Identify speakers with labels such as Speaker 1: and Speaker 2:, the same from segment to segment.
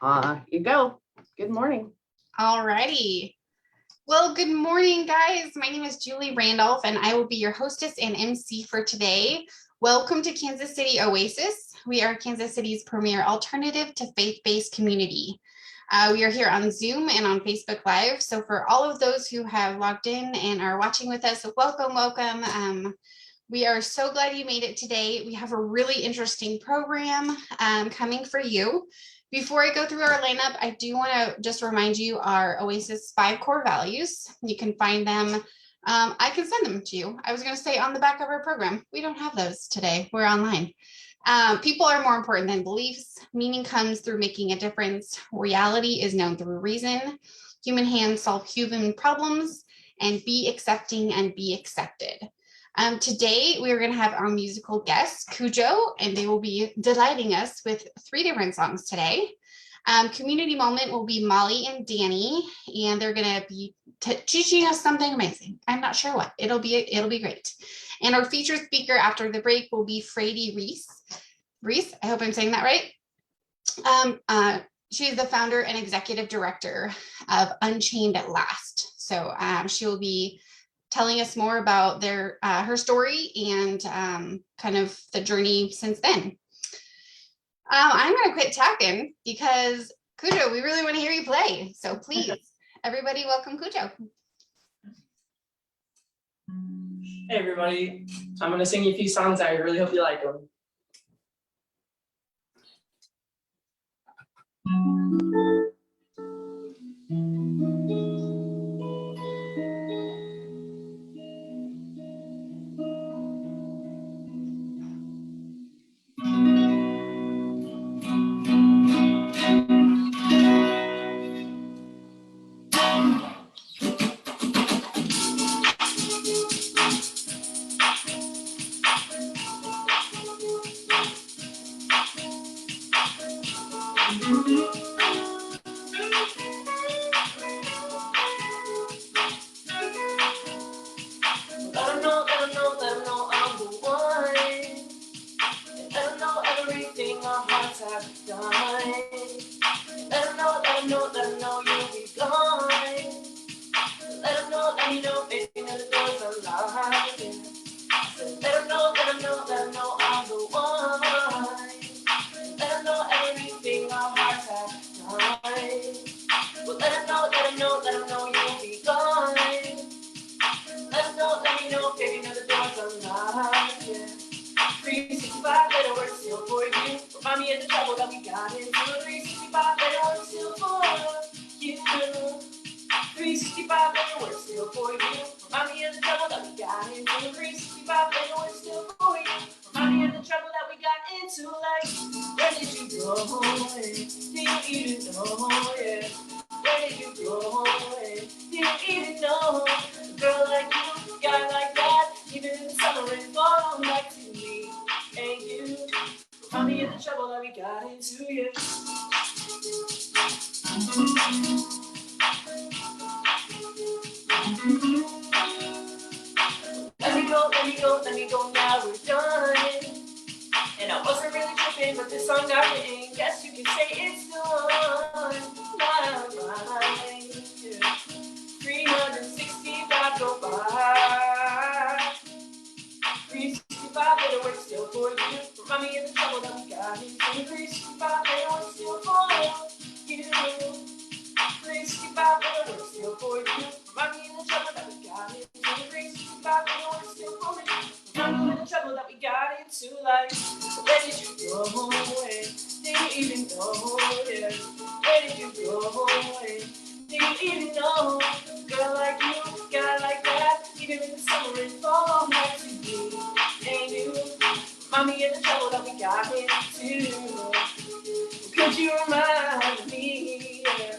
Speaker 1: You go. Good morning.
Speaker 2: All righty. Well, good morning, guys. My name is Julie Randolph, and I will be your hostess and MC for today. Welcome to Kansas City Oasis. We are Kansas City's premier alternative to faith-based community. We are here on Zoom and on Facebook Live. So for all of those who have logged in and are watching with us, welcome. We are so glad you made it today. We have a really interesting program coming for you. Before I go through our lineup, I do want to just remind you our Oasis 5 core values. You can find them. I can send them to you. I was going to say on the back of our program. We don't have those today. We're online. People are more important than beliefs. Meaning comes through making a difference. Reality is known through reason. Human hands solve human problems. And be accepting and be accepted. Today, we are going to have our musical guests, Cujo, and they will be delighting us with 3 different songs today. Community Moment will be Molly and Danny, and they're going to be teaching us something amazing. I'm not sure what. It'll be great. And our featured speaker after the break will be Fraidy Reiss. Reiss, I hope I'm saying that right. She is the founder and executive director of Unchained at Last. So she will be telling us more about her story and kind of the journey since then. I'm going to quit talking because Cujo, we really want to hear you play. So please, everybody, welcome Cujo.
Speaker 3: Hey everybody, I'm going to sing you a few songs. I really hope you like them.
Speaker 4: Let me go now, we're done. And I wasn't really tripping, but this song got written. Guess you can say it's still on my mind. 365 go by. 365 better work still for you. Remind me of the trouble that we got into. 365 better work still for you. 365 better work still for you. Remind me of the trouble that we got into. 365 better work still for you. Remind me of the trouble that we got into. Like, where did you go? Didn't even know, yeah. Where did you go? Didn't even know. Girl like you, guy like that. Even in the summer and fall, night to be. And you, remind me of the trouble that we got into. Could you remind me? Yeah.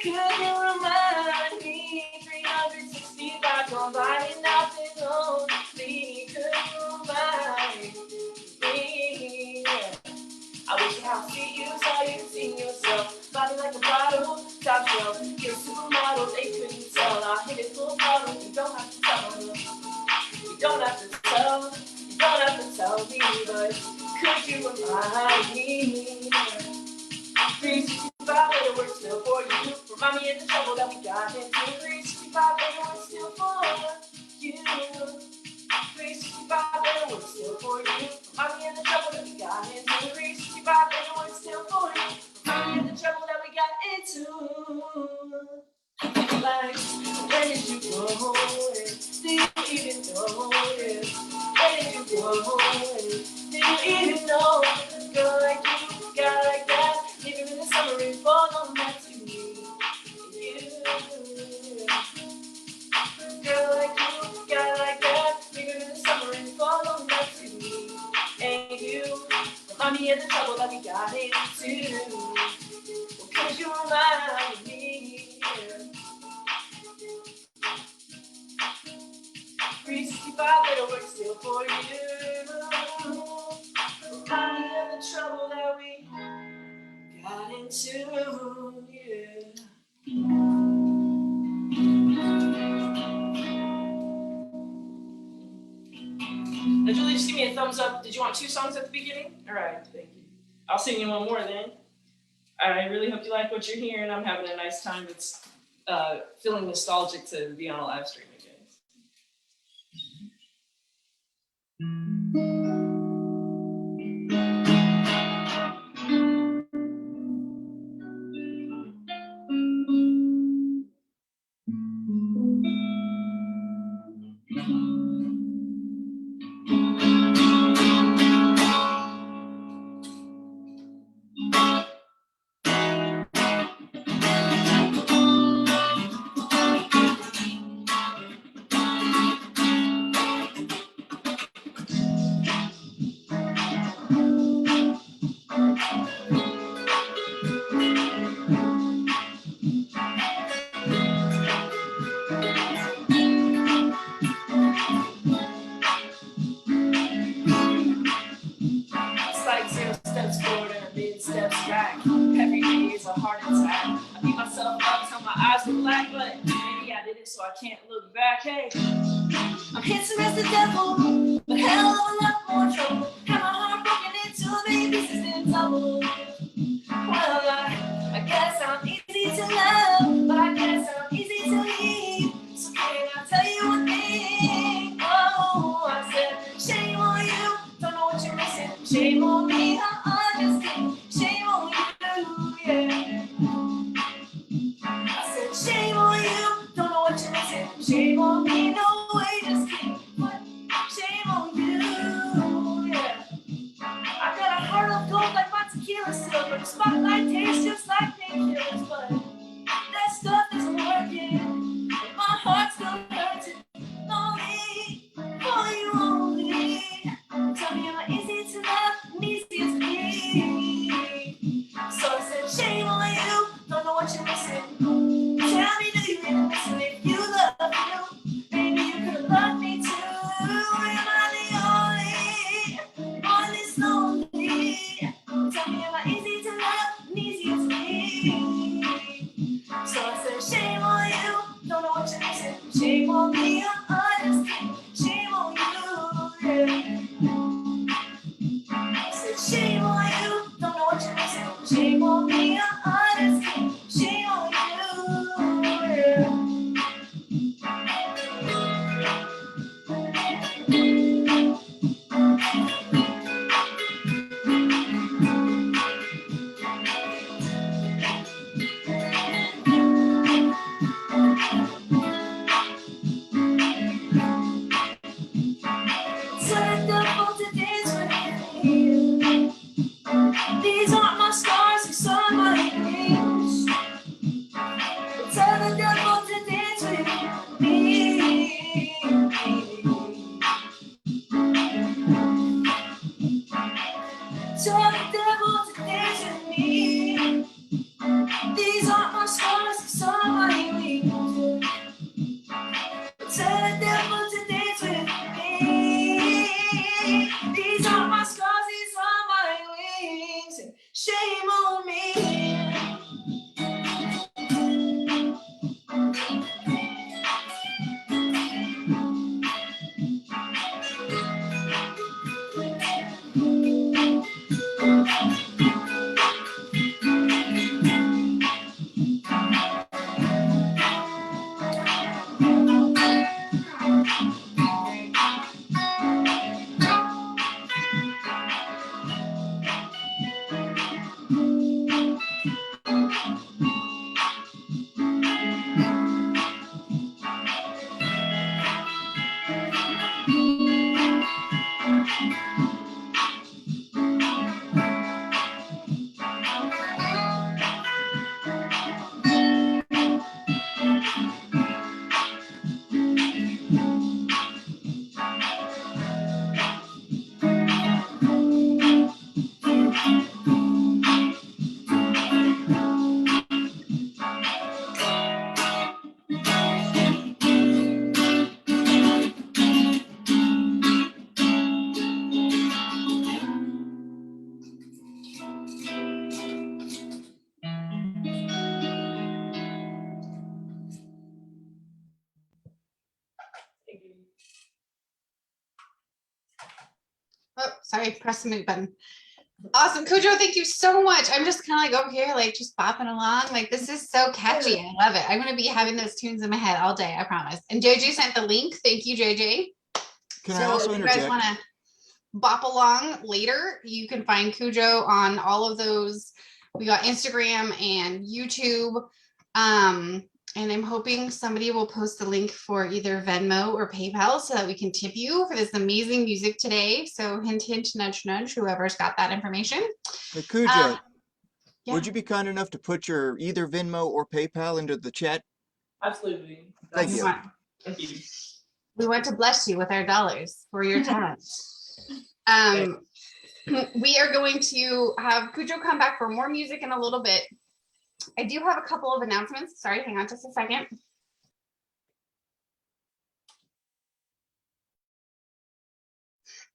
Speaker 4: Could you remind me? 365 gone by and nothing lonely. Could you remind me? Yeah. I wish I could see you, saw you, seen yourself. Body like a bottle, top shelf. You're a supermodel, they couldn't tell. I hit it full throttle, you don't have to tell them. You don't have to tell, you don't have to tell me, but could you remind me? into. Cause you remind me. Reiss, if I better work still for you. Remind me of the trouble that we got into. Yeah. Now, Julie, just give me a thumbs up. Did you want 2 songs at the beginning? All right, thank you. I'll sing you one more then. I really hope you like what you're hearing. I'm having a nice time. It's feeling nostalgic to be on a live stream again. It's like 0 steps forward and a million steps back. Every day is a heart attack. I beat myself up till my eyes were black, but maybe I did it so I can't look back. Hey, I'm handsome as the devil, but hell of a lot more trouble. Have my heart broken into a million pieces in double. Well, I guess I'm easy to love, but I guess I'm easy to leave. So can I tell you one thing? Oh, I said, shame on you. Don't know what you're missing. Shame on me. I'm just kidding. Shame on you, yeah. I said, shame on you. Don't know what you're missing. Shame on me. No way, just kidding. But shame on you, yeah. I got a heart of gold like my tequila silver. The spotlight tastes just like painkillers, but that stuff isn't working. And my heart still hurting. Lonely, for you only. Tell me, am I easy to love and easy to be? So I said, shame on you. Don't know what you're missing. Tell me, do you really miss me? If you love you, maybe you could love me too. Am I the only one that's lonely? Tell me, am I easy to love and easy to be? So I said, shame on you. Don't know what you're missing. Shame on me. I'm just kidding. Shame on you. Yeah. I said, shame on you. Don't know what you're missing. Shame on me. I'm just kidding. Shame on you. Yeah. Turned up to dance with you. These aren't my scars, these are my wings. Tell the devil to dance with me. Tell the devil to dance with me. These aren't my scars, these are my wings. Tell the devil to dance with me. These aren't my scars, these are my wings. And shame on me.
Speaker 2: Sorry, press the mute button. Awesome. Cujo, thank you so much. I'm just kind of like over here, like just bopping along. Like this is so catchy. I love it. I'm going to be having those tunes in my head all day, I promise. And JJ sent the link. Thank you, JJ.
Speaker 5: Can I also
Speaker 2: if you guys
Speaker 5: interject?
Speaker 2: want to bop along later, you can find Cujo on all of those. We got Instagram and YouTube. And I'm hoping somebody will post the link for either Venmo or PayPal so that we can tip you for this amazing music today. So hint, hint, nudge, nudge, whoever's got that information.
Speaker 5: Hey, Cujo,
Speaker 2: Yeah.
Speaker 5: would you be kind enough to put your either Venmo or PayPal into the chat?
Speaker 3: Absolutely.
Speaker 5: Thank you.
Speaker 3: Thank you.
Speaker 2: We want to bless you with our dollars for your talent. We are going to have Cujo come back for more music in a little bit. I do have a couple of announcements. Sorry, hang on just a second.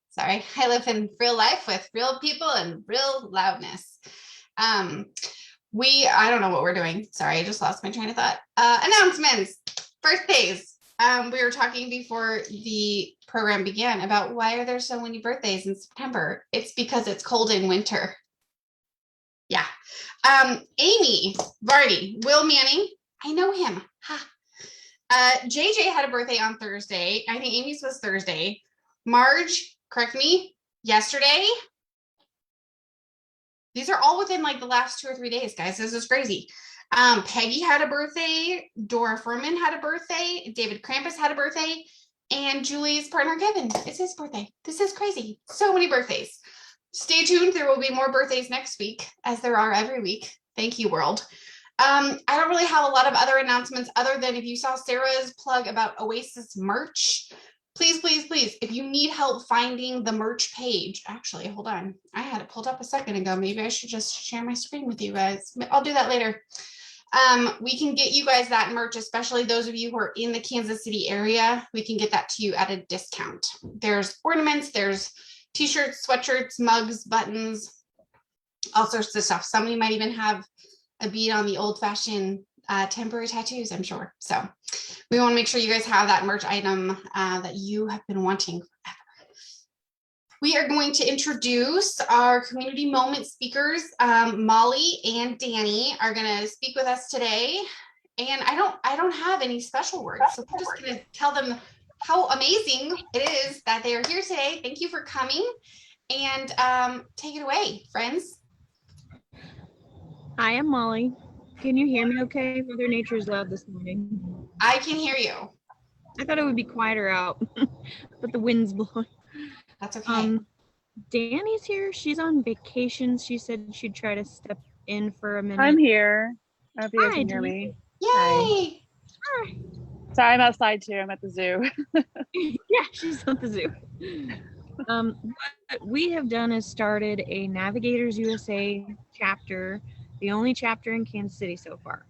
Speaker 2: Sorry, I live in real life with real people and real loudness. I don't know what we're doing. Sorry, I just lost my train of thought. Announcements, birthdays. We were talking before the program began about why are there so many birthdays in September? It's because it's cold in winter. Yeah. Amy, Vardy, Will Manning, I know him. Ha. JJ had a birthday on Thursday. I think Amy's was Thursday. Marge, correct me, yesterday. These are all within like the last 2 or 3 days, guys. This is crazy. Peggy had a birthday. Dora Furman had a birthday. David Krampus had a birthday. And Julie's partner, Kevin, it's his birthday. This is crazy. So many birthdays. Stay tuned. There will be more birthdays next week, as there are every week. Thank you, world. I don't really have a lot of other announcements other than if you saw Sarah's plug about Oasis merch, please, please, please, if you need help finding the merch page, actually, hold on. I had it pulled up a second ago. Maybe I should just share my screen with you guys. I'll do that later. We can get you guys that merch, especially those of you who are in the Kansas City area. We can get that to you at a discount. There's ornaments, there's t-shirts, sweatshirts, mugs, buttons, all sorts of stuff. Somebody might even have a bead on the old-fashioned temporary tattoos, I'm sure. So we want to make sure you guys have that merch item that you have been wanting forever. We are going to introduce our community moment speakers. Molly and Danny are going to speak with us today. And I don't have any special words, so we're just going to tell them how amazing it is that they are here today. Thank you for coming, and take it away, friends.
Speaker 6: Hi, I'm Molly. Can you hear me okay? Mother Nature is loud this morning.
Speaker 2: I can hear you.
Speaker 6: I thought it would be quieter out, but the wind's blowing.
Speaker 2: That's okay.
Speaker 6: Danny's here. She's on vacation. She said she'd try to step in for a minute.
Speaker 7: I'm here. I hope you guys
Speaker 6: Hi,
Speaker 7: can hear
Speaker 6: Danny.
Speaker 7: me.
Speaker 2: Yay!
Speaker 6: Hi.
Speaker 7: Sorry, I'm outside too. I'm at the zoo.
Speaker 6: Yeah, she's at the zoo. What we have done is started a Navigators USA chapter, the only chapter in Kansas City so far.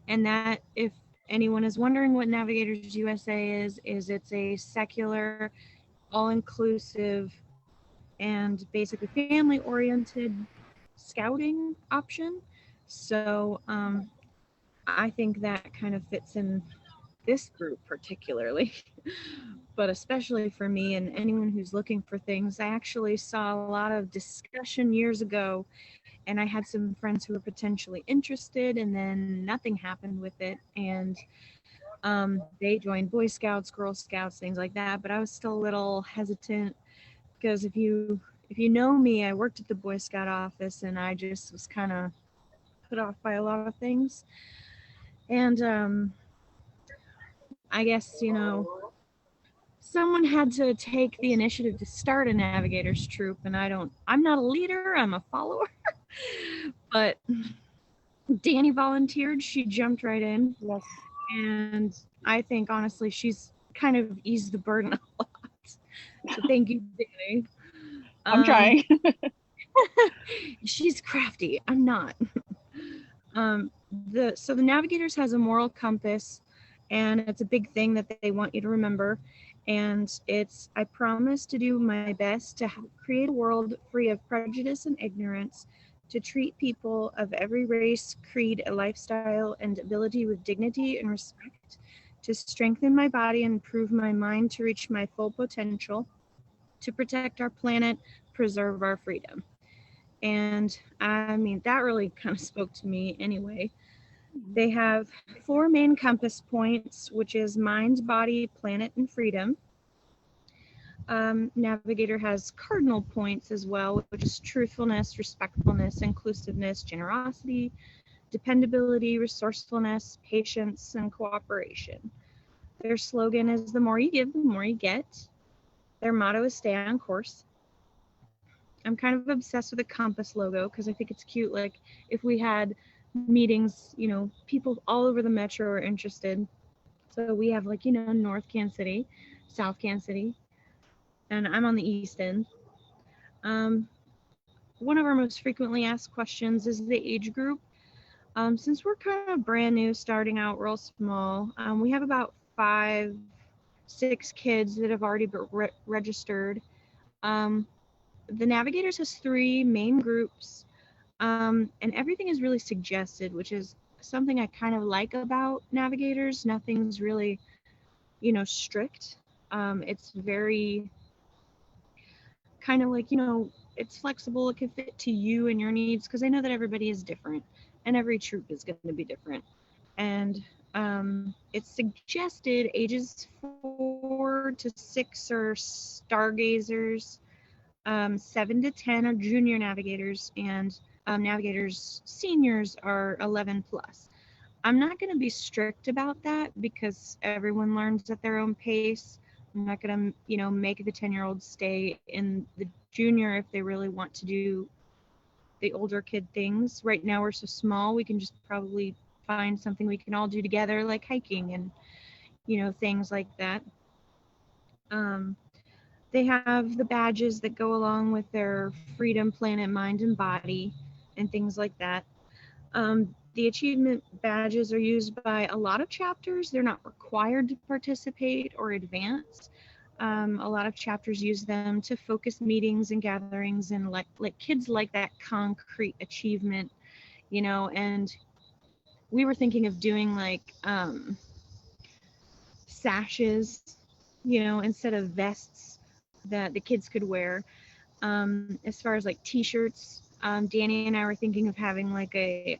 Speaker 6: And that, if anyone is wondering what Navigators USA is it's a secular, all-inclusive, and basically family-oriented scouting option. So I think that kind of fits in this group particularly, but especially for me and anyone who's looking for things. I actually saw a lot of discussion years ago, and I had some friends who were potentially interested, and then nothing happened with it. And they joined Boy Scouts, Girl Scouts, things like that. But I was still a little hesitant because if you know me, I worked at the Boy Scout office, and I just was kind of put off by a lot of things. And I guess, someone had to take the initiative to start a Navigators troop, and I'm not a leader, I'm a follower. But Danny volunteered, she jumped right in.
Speaker 7: Yes.
Speaker 6: And I think honestly she's kind of eased the burden a lot. So thank you, Danny.
Speaker 7: I'm trying.
Speaker 6: She's crafty, I'm not. The Navigators has a moral compass, and it's a big thing that they want you to remember. And it's, I promise to do my best to create a world free of prejudice and ignorance, to treat people of every race, creed, lifestyle, and ability with dignity and respect, to strengthen my body and improve my mind to reach my full potential, to protect our planet, preserve our freedom. And I mean, that really kind of spoke to me anyway. They have 4 main compass points, which is mind, body, planet, and freedom. Navigator has cardinal points as well, which is truthfulness, respectfulness, inclusiveness, generosity, dependability, resourcefulness, patience, and cooperation. Their slogan is the more you give, the more you get. Their motto is stay on course. I'm kind of obsessed with the compass logo because I think it's cute. Like if we had meetings, you know, people all over the metro are interested. So we have like, you know, North Kansas City, South Kansas City, and I'm on the East End. One of our most frequently asked questions is the age group. Since we're kind of brand new, starting out real small, we have about 5, 6 kids that have already been registered. The Navigators has 3 main groups, and everything is really suggested, which is something I kind of like about Navigators. Nothing's really, you know, strict. It's very kind of like, you know, it's flexible. It can fit to you and your needs because I know that everybody is different and every troop is going to be different. And it's suggested ages 4 to 6 are stargazers, 7 to 10 are junior navigators, and navigators seniors are 11 plus. I'm not going to be strict about that because everyone learns at their own pace. I'm not going to, you know, make the 10-year-olds stay in the junior if they really want to do the older kid things. Right now we're so small, we can just probably find something we can all do together, like hiking and, you know, things like that. They have the badges that go along with their freedom, planet, mind, and body, and things like that. The achievement badges are used by a lot of chapters. They're not required to participate or advance. A lot of chapters use them to focus meetings and gatherings, and like kids like that concrete achievement, you know. And we were thinking of doing like sashes, you know, instead of vests that the kids could wear. As far as like t-shirts, Danny and I were thinking of having like a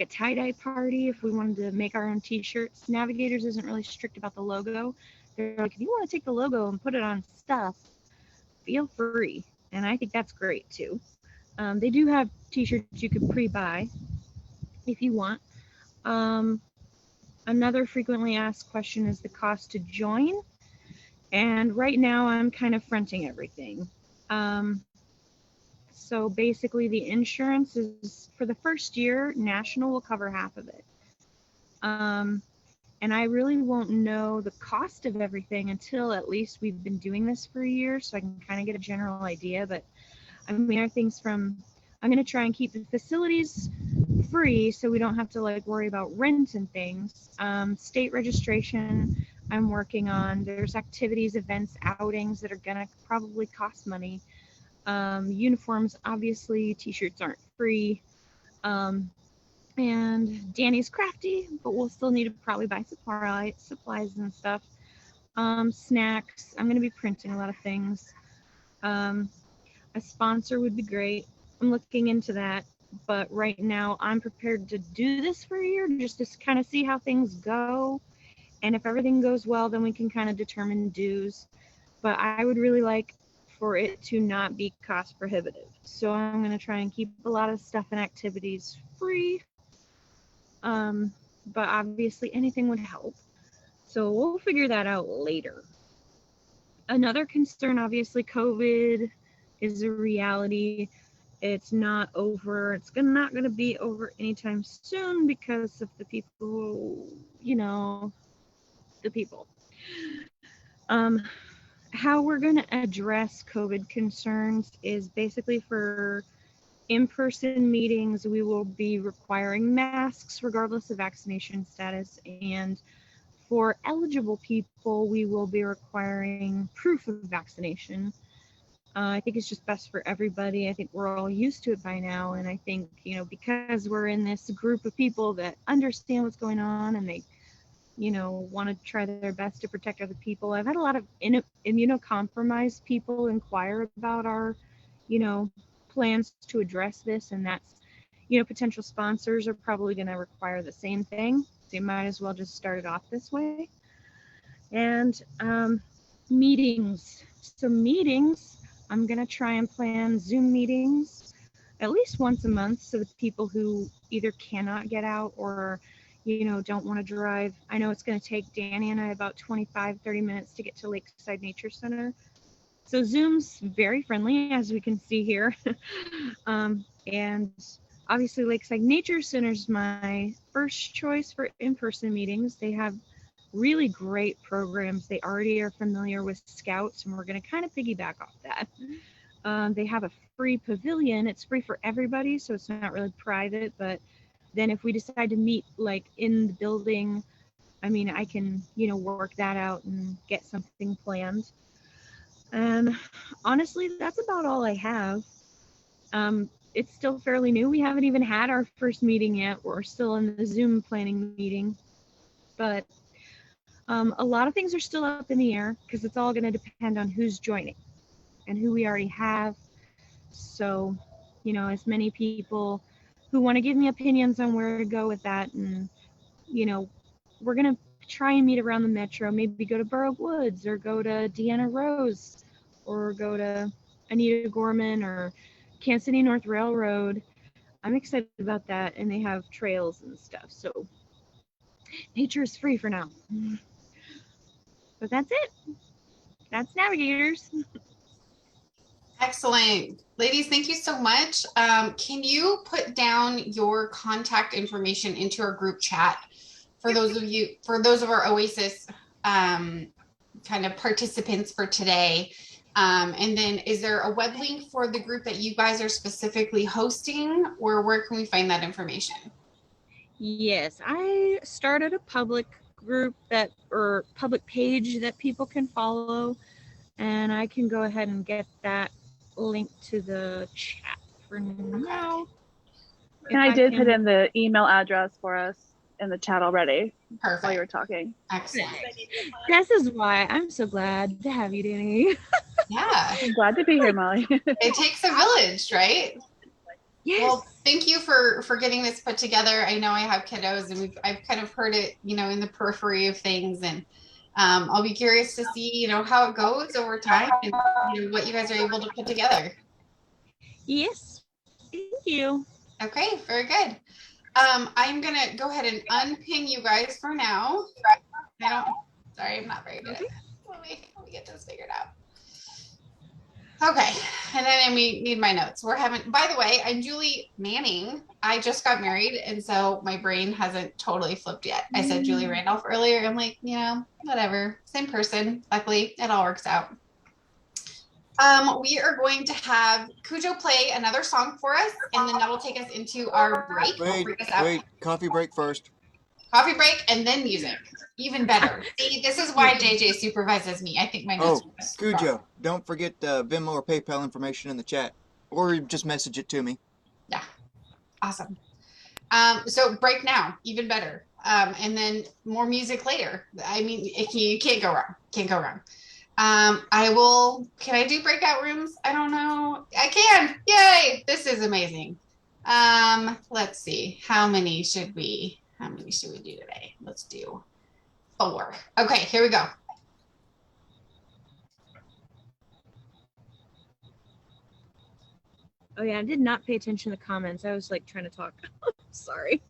Speaker 6: tie-dye party if we wanted to make our own t-shirts. Navigators isn't really strict about the logo. They're like, if you want to take the logo and put it on stuff, feel free. And I think that's great too. They do have t-shirts you could pre-buy if you want. Another frequently asked question is the cost to join. And right now I'm kind of fronting everything. So basically the insurance is for the first year, National will cover half of it. And I really won't know the cost of everything until at least we've been doing this for a year, so I can kind of get a general idea. But I mean, there are things from, I'm going to try and keep the facilities free so we don't have to like worry about rent and things. State registration I'm working on. There's activities, events, outings that are going to probably cost money. Uniforms, obviously, t-shirts aren't free. And Danny's crafty, but we'll still need to probably buy supplies and stuff. Snacks, I'm going to be printing a lot of things. A sponsor would be great. I'm looking into that, but right now I'm prepared to do this for a year just to kind of see how things go. And if everything goes well, then we can kind of determine dues. But I would really like for it to not be cost prohibitive. So I'm going to try and keep a lot of stuff and activities free. But obviously anything would help. So we'll figure that out later. Another concern, obviously, COVID is a reality. It's not over. It's not going to be over anytime soon because of the people, you know, the people. How we're going to address COVID concerns is basically for in-person meetings, we will be requiring masks regardless of vaccination status, and for eligible people, we will be requiring proof of vaccination. I think it's just best for everybody. I think we're all used to it by now, and I think, you know, because we're in this group of people that understand what's going on and they want to try their best to protect other people. I've had a lot of immunocompromised people inquire about our, you know, plans to address this, and that's, potential sponsors are probably going to require the same thing. They might as well just start it off this way. And meetings. So meetings, I'm going to try and plan Zoom meetings at least once a month so the people who either cannot get out or don't want to drive. I know it's going to take Danny and I about 25-30 minutes to get to Lakeside Nature Center. So Zoom's very friendly, as we can see here. And obviously Lakeside Nature Center is my first choice for in-person meetings. They have really great programs. They already are familiar with Scouts, and we're going to kind of piggyback off that. They have a free pavilion. It's free for everybody, so it's not really private, but then if we decide to meet like in the building, I mean, I can, work that out and get something planned. And honestly, that's about all I have. It's still fairly new. We haven't even had our first meeting yet. We're still in the Zoom planning meeting, but a lot of things are still up in the air because it's all going to depend on who's joining and who we already have. So, as many people who want to give me opinions on where to go with that. And, we're going to try and meet around the metro, maybe go to Borough Woods or go to Deanna Rose or go to Anita Gorman or Kansas City North Railroad. I'm excited about that. And they have trails and stuff. So nature is free for now. But that's it. That's Navigators.
Speaker 2: Excellent. Ladies, thank you so much. Can you put down your contact information into our group chat for those of our Oasis kind of participants for today? And then is there a web link for the group that you guys are specifically hosting, or where can we find that information?
Speaker 6: Yes, I started a public group or public page that people can follow, and I can go ahead and get that link to the chat for now.
Speaker 7: And I did put in the email address for us in the chat already.
Speaker 2: Perfect.
Speaker 7: While you were talking.
Speaker 2: Excellent.
Speaker 6: This is why I'm so glad to have you, Danny.
Speaker 2: Yeah.
Speaker 7: I'm glad to be here, Molly.
Speaker 2: It takes a village, right?
Speaker 6: Yes.
Speaker 2: Well, thank you for getting this put together. I know I have kiddos, and I've kind of heard it, in the periphery of things, and I'll be curious to see, how it goes over time and what you guys are able to put together.
Speaker 6: Yes. Thank you.
Speaker 2: Okay, very good. I'm gonna go ahead and unpin you guys for now. Sorry, I'm not very good at it. Let me get this figured out. Okay, and then we need my notes. By the way, I'm Julie Manning. I just got married, and so my brain hasn't totally flipped yet. I said Julie Randolph earlier. I'm like, whatever, same person. Luckily, it all works out. We are going to have Cujo play another song for us, and then that will take us into our break.
Speaker 5: Wait, coffee break first.
Speaker 2: Coffee break and then music. Even better. See, this is why JJ supervises me. I think my notes.
Speaker 5: Cujo, don't forget Venmo or PayPal information in the chat, or just message it to me.
Speaker 2: Yeah, awesome. So break now, even better. And then more music later. I mean, you can't go wrong. Can't go wrong. Can I do breakout rooms? I don't know. I can. Yay. This is amazing. Let's see. How many should we do today? Let's do 4. Okay, here we go.
Speaker 6: Oh yeah, I did not pay attention to the comments. I was like trying to talk. Sorry.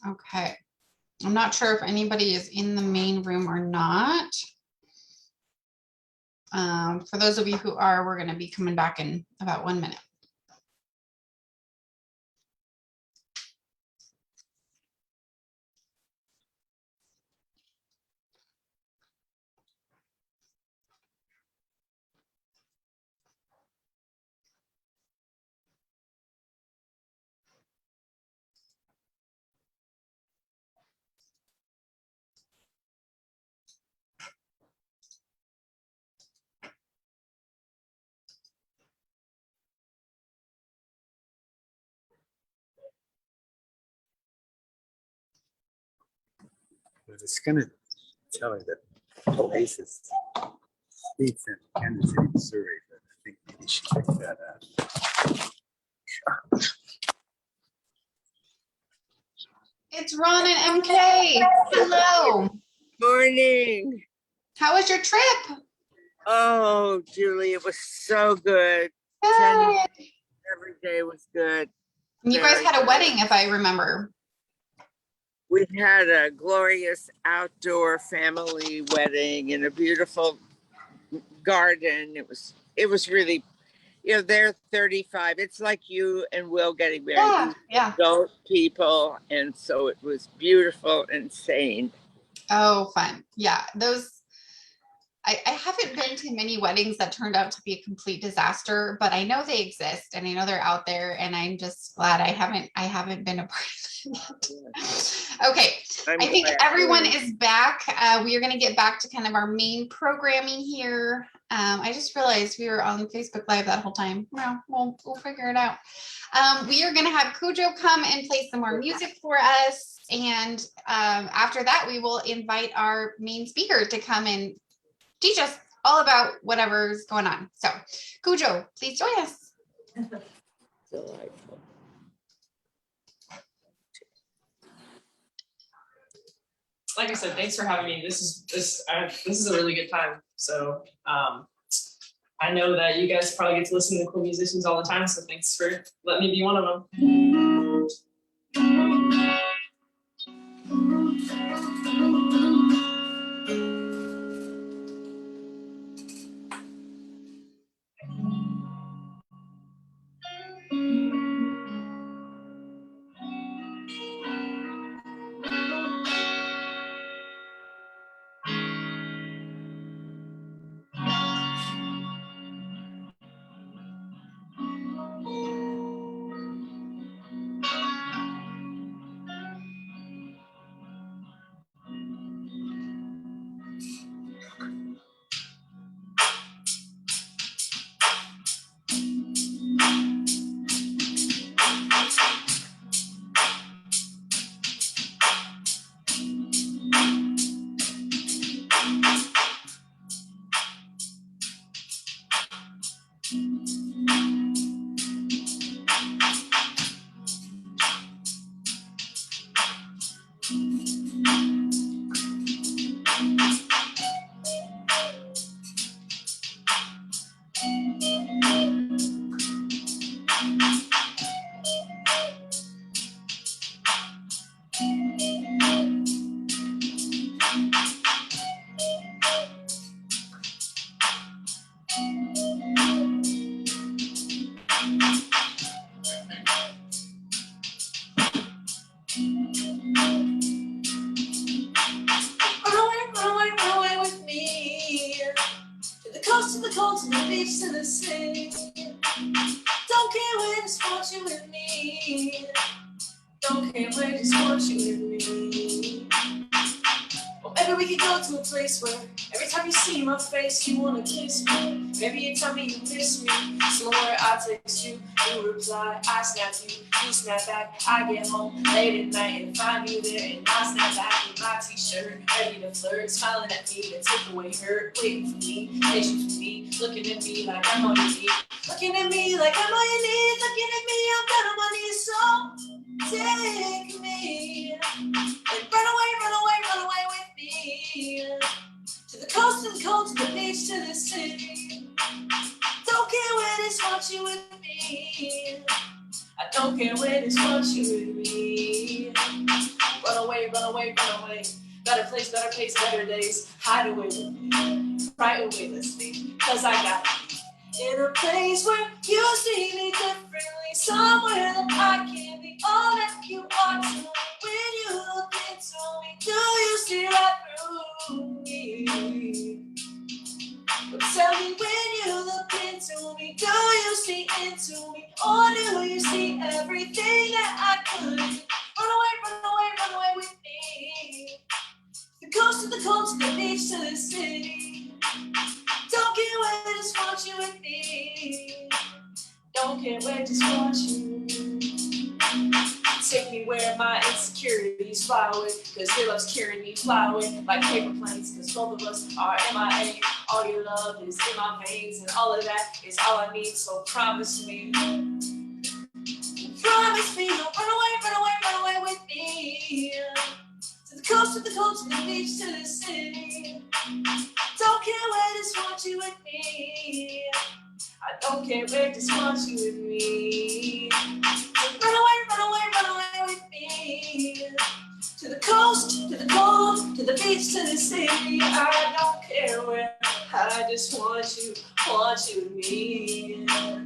Speaker 2: Okay. I'm not sure if anybody is in the main room or not. For those of you who are, we're going to be coming back in about 1 minute.
Speaker 8: But it's going to tell you that Oasis speaks in Kansas City, Missouri, but I think maybe you should check that out.
Speaker 2: It's Ron and MK. Hello.
Speaker 9: Morning.
Speaker 2: How was your trip?
Speaker 9: Oh, Julie, it was so good.
Speaker 2: Good.
Speaker 9: Every day was good.
Speaker 2: You guys
Speaker 9: Very
Speaker 2: had a
Speaker 9: good.
Speaker 2: wedding, if I remember.
Speaker 9: We had a glorious outdoor family wedding in a beautiful garden. It was really, they're 35. It's like you and Will getting married.
Speaker 2: Yeah,
Speaker 9: These
Speaker 2: yeah.
Speaker 9: adult people, and so it was beautiful and sane.
Speaker 2: Oh, fun. Yeah, those. I haven't been to many weddings that turned out to be a complete disaster, but I know they exist and I know they're out there, and I'm just glad I haven't been a part of it yet. Okay, I think everyone is back. We are going to get back to kind of our main programming here. I just realized we were on Facebook Live that whole time. Well, we'll figure it out. We are going to have Cujo come and play some more music for us, and after that, we will invite our main speaker to come and teach us all about whatever's going on. So, Cujo, please join us.
Speaker 9: Delightful.
Speaker 3: Like I said, thanks for having me. This is a really good time. So I know that you guys probably get to listen to cool musicians all the time. So thanks for letting me be one of them.
Speaker 4: Run away with me. To the coast, to the cold, to the beach, to the sea. Don't care where, just want you with me. Don't care where, just want you with me. Or maybe we could go to a place where every time you see my face, you wanna kiss me. Maybe you tell me you miss me. Somewhere I text you, you reply, I snap you snap back. I get home late at night and find you there, and I snap back with my t-shirt, ready to flirt, smiling at me to take away hurt, waiting for me, patient for me, looking at me like I'm on your knee, looking at me like I'm on your knees, looking at me, I'm down on my knees, so take me and run away with me. To the coast, to the cold, to the beach, to the city. Don't care where, just want you with me. I don't care where, just want you with me. run away, run away, run away. Better place, better pace, better days. Hide away with me, right away, let's leave. Cause I got in a place where you see me differently, somewhere that I can be all that you are to me. When you look into me, do you see right through me? But tell me when you look into me, do you see into me? Or do you see everything that I could? Run away, run away, run away with me. The coast to the coast, to the beach, to the city. Don't get away, just want you with me. Don't get away, just want you. Take me where my insecurities fly away, cause your love's carrying me, fly away like paper planes, cause both of us are MIA. All your love is in my veins, and all of that is all I need, so promise me. Promise me, don't run away, run away, run away with me. To the coast, to the coast, to the beach, to the city. Don't care where, just want you with me. I don't care where, just want you with me. So run away, run away, run away with me. To the coast, to the cold, to the beach, to the city. I don't care where, I just want you with me. Yeah.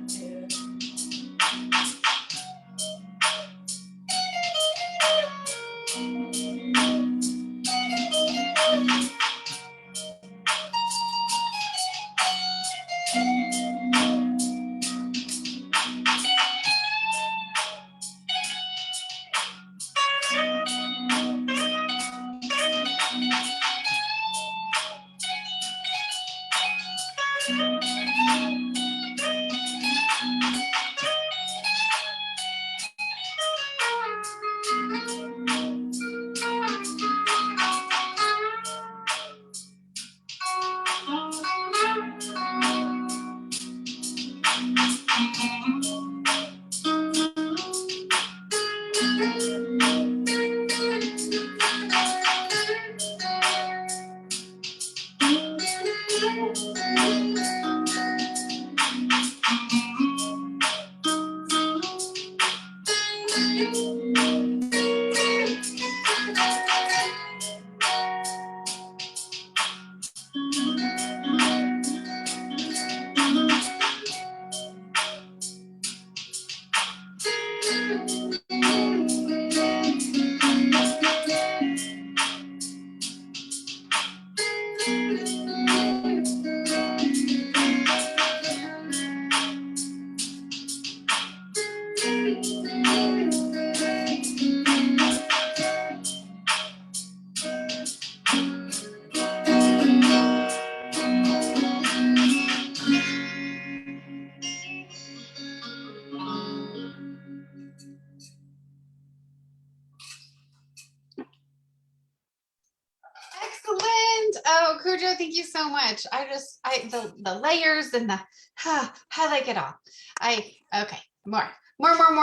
Speaker 2: Excellent. Oh, Cujo, thank you so much. The layers and the highlight it all. Okay, more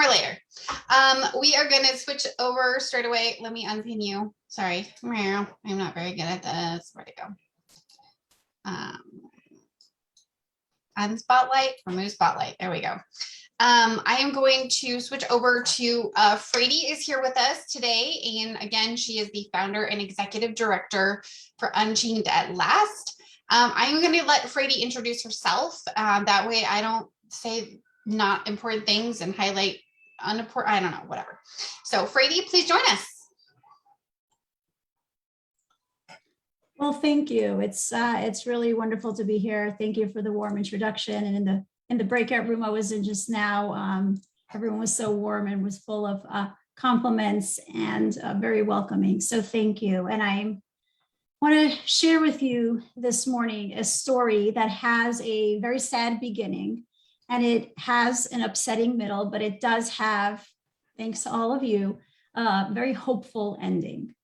Speaker 2: later. We are gonna switch over straight away. Let me unpin you. Sorry, I'm not very good at this. Where'd it go? Unspotlight, remove spotlight. There we go. I am going to switch over to Fraidy is here with us today. And again, she is the founder and executive director for Unchained at Last. I'm going to let Fraidy introduce herself. That way I don't say not important things and highlight unimportant, I don't know, whatever. So Fraidy, please join us.
Speaker 10: Well, thank you. It's really wonderful to be here. Thank you for the warm introduction. And in the breakout room I was in just now, everyone was so warm and was full of compliments and very welcoming. So thank you. And I want to share with you this morning a story that has a very sad beginning and it has an upsetting middle, but it does have, thanks to all of you, a very hopeful ending.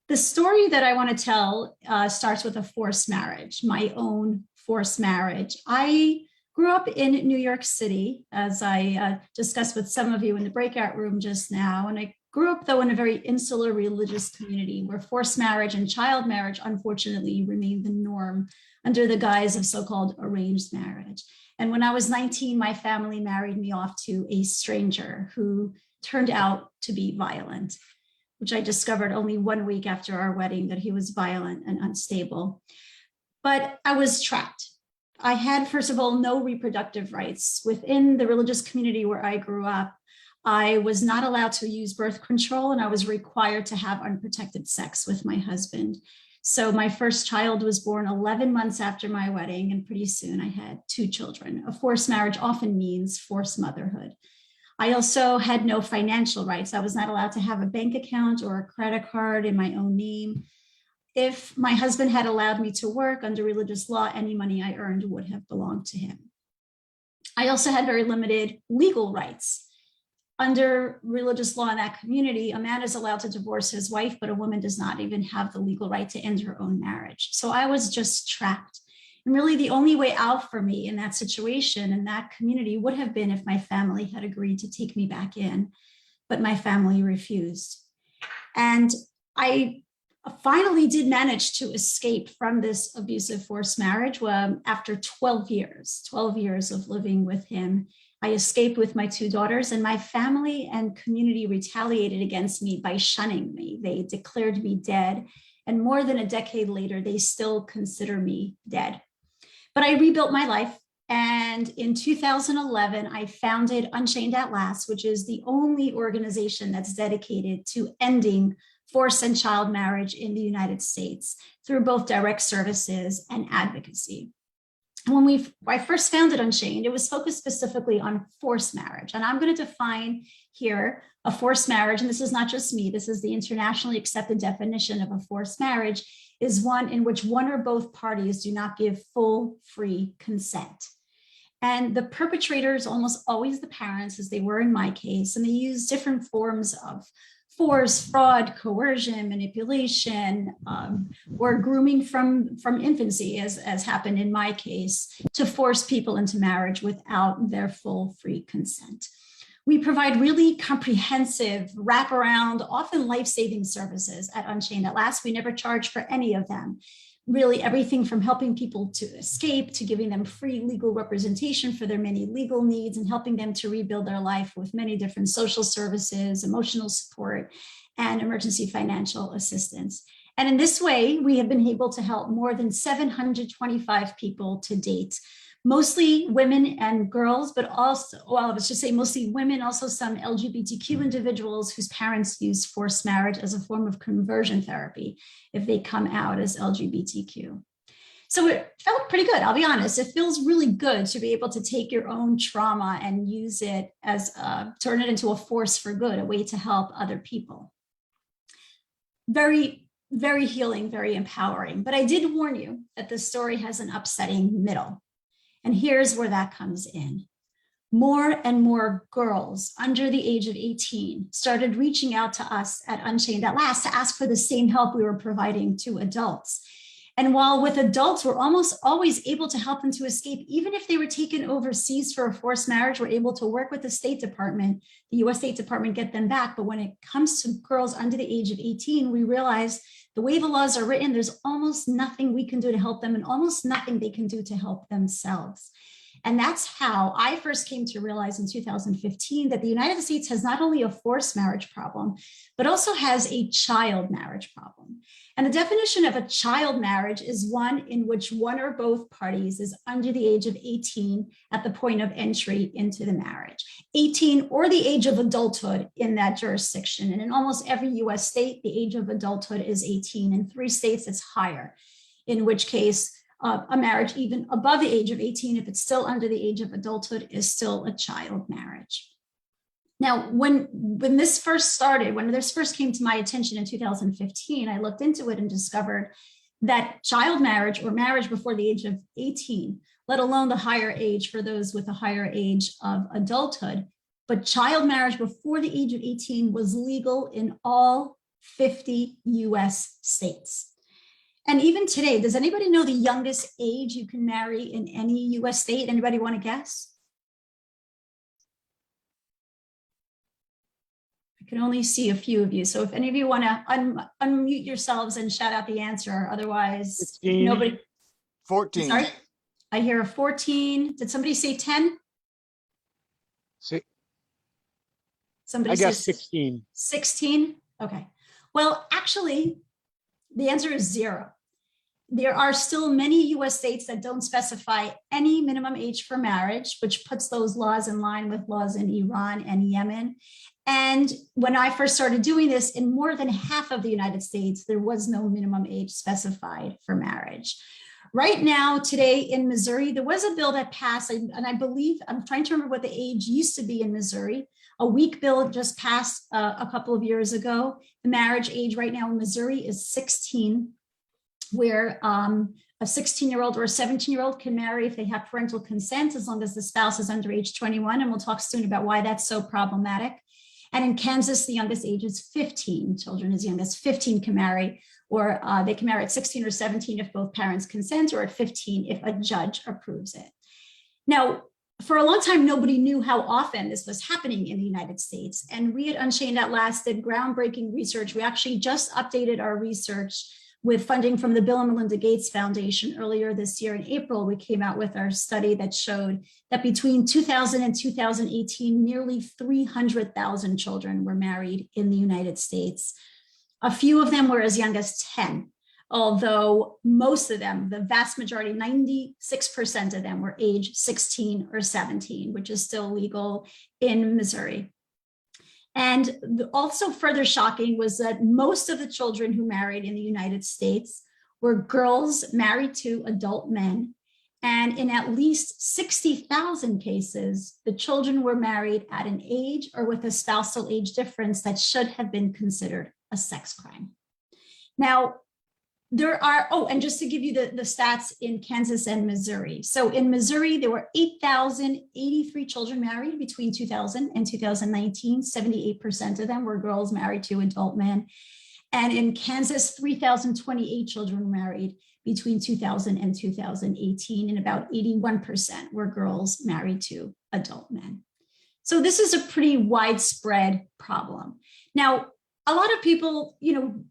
Speaker 10: The story that I want to tell starts with a forced marriage, my own forced marriage. I grew up in New York City, as I discussed with some of you in the breakout room just now. And I grew up, though, in a very insular religious community where forced marriage and child marriage, unfortunately, remained the norm under the guise of so-called arranged marriage. And when I was 19, my family married me off to a stranger who turned out to be violent. which I discovered only 1 week after our wedding, that he was violent and unstable. But I was trapped. I had, first of all, no reproductive rights. Within the religious community where I grew up, I was not allowed to use birth control, and I was required to have unprotected sex with my husband. So my first child was born 11 months after my wedding, and pretty soon I had 2 children. A forced marriage often means forced motherhood. I also had no financial rights. I was not allowed to have a bank account or a credit card in my own name. If my husband had allowed me to work under religious law, any money I earned would have belonged to him. I also had very limited legal rights. Under religious law in that community, a man is allowed to divorce his wife, but a woman does not even have the legal right to end her own marriage. So I was just trapped. And really the only way out for me in that situation, in that community, would have been if my family had agreed to take me back in, but my family refused. And I finally did manage to escape from this abusive forced marriage after 12 years of living with him. I escaped with my 2 daughters, and my family and community retaliated against me by shunning me. They declared me dead, and more than a decade later, they still consider me dead. But I rebuilt my life, and in 2011, I founded Unchained at Last, which is the only organization that's dedicated to ending forced and child marriage in the United States through both direct services and advocacy. When I first founded Unchained, it was focused specifically on forced marriage. And I'm going to define here a forced marriage, and this is not just me, this is the internationally accepted definition of a forced marriage, is one in which one or both parties do not give full, free consent. And the perpetrators, almost always the parents, as they were in my case, and they use different forms of force, fraud, coercion, manipulation, or grooming from infancy, as happened in my case, to force people into marriage without their full free consent. We provide really comprehensive, wraparound, often life-saving services at Unchained at Last. We never charge for any of them. Really everything from helping people to escape, to giving them free legal representation for their many legal needs, and helping them to rebuild their life with many different social services, emotional support, and emergency financial assistance. And in this way, we have been able to help more than 725 people to date, mostly women and girls, but also, well, let's just say mostly women, also some LGBTQ individuals whose parents use forced marriage as a form of conversion therapy if they come out as LGBTQ. So it felt pretty good, I'll be honest. It feels really good to be able to take your own trauma and use it as, turn it into a force for good, a way to help other people. Very, very healing, very empowering. But I did warn you that this story has an upsetting middle. And here's where that comes in. More and more girls under the age of 18 started reaching out to us at Unchained at Last to ask for the same help we were providing to adults. And while with adults, we're almost always able to help them to escape, even if they were taken overseas for a forced marriage, we're able to work with the State Department, the US State Department, get them back. But when it comes to girls under the age of 18, we realize the way the laws are written, there's almost nothing we can do to help them and almost nothing they can do to help themselves. And that's how I first came to realize in 2015 that the United States has not only a forced marriage problem, but also has a child marriage problem. And the definition of a child marriage is one in which one or both parties is under the age of 18 at the point of entry into the marriage, 18 or the age of adulthood in that jurisdiction. And in almost every US state, the age of adulthood is 18. In 3 states, it's higher, in which case a marriage even above the age of 18, if it's still under the age of adulthood, is still a child marriage. Now, when this first started, when this first came to my attention in 2015, I looked into it and discovered that child marriage, or marriage before the age of 18, let alone the higher age for those with a higher age of adulthood, but child marriage before the age of 18 was legal in all 50 US states. And even today, does anybody know the youngest age you can marry in any US state? Anybody want to guess? I can only see a few of you. So if any of you want to unmute yourselves and shout out the answer, otherwise
Speaker 5: 16.
Speaker 10: Nobody.
Speaker 5: 14.
Speaker 10: Sorry, I hear a 14. Did somebody say 10?
Speaker 11: See,
Speaker 10: Somebody
Speaker 11: I guess
Speaker 10: says
Speaker 11: 16.
Speaker 10: 16. Okay. Well, actually, the answer is 0. There are still many US states that don't specify any minimum age for marriage, which puts those laws in line with laws in Iran and Yemen. And when I first started doing this, in more than half of the United States, there was no minimum age specified for marriage. Right now, today in Missouri, there was a bill that passed, and I believe, I'm trying to remember what the age used to be in Missouri. A weak bill just passed a couple of years ago. The marriage age right now in Missouri is 16, where a 16-year-old or a 17-year-old can marry if they have parental consent, as long as the spouse is under age 21. And we'll talk soon about why that's so problematic. And in Kansas, the youngest age is 15. Children as young as 15 can marry, or they can marry at 16 or 17 if both parents consent, or at 15 if a judge approves it. Now, for a long time, nobody knew how often this was happening in the United States. And we at Unchained at Last did groundbreaking research. We actually just updated our research with funding from the Bill and Melinda Gates Foundation earlier this year. In April, we came out with our study that showed that between 2000 and 2018, nearly 300,000 children were married in the United States. A few of them were as young as 10, although most of them, the vast majority, 96% of them were age 16 or 17, which is still legal in Missouri. And also further shocking was that most of the children who married in the United States were girls married to adult men. And in at least 60,000 cases, the children were married at an age or with a spousal age difference that should have been considered a sex crime. Now, there are, oh, and just to give you the stats in Kansas and Missouri. So in Missouri, there were 8,083 children married between 2000 and 2019. 78% of them were girls married to adult men. And in Kansas, 3,028 children were married between 2000 and 2018, and about 81% were girls married to adult men. So this is a pretty widespread problem. Now, a lot of people,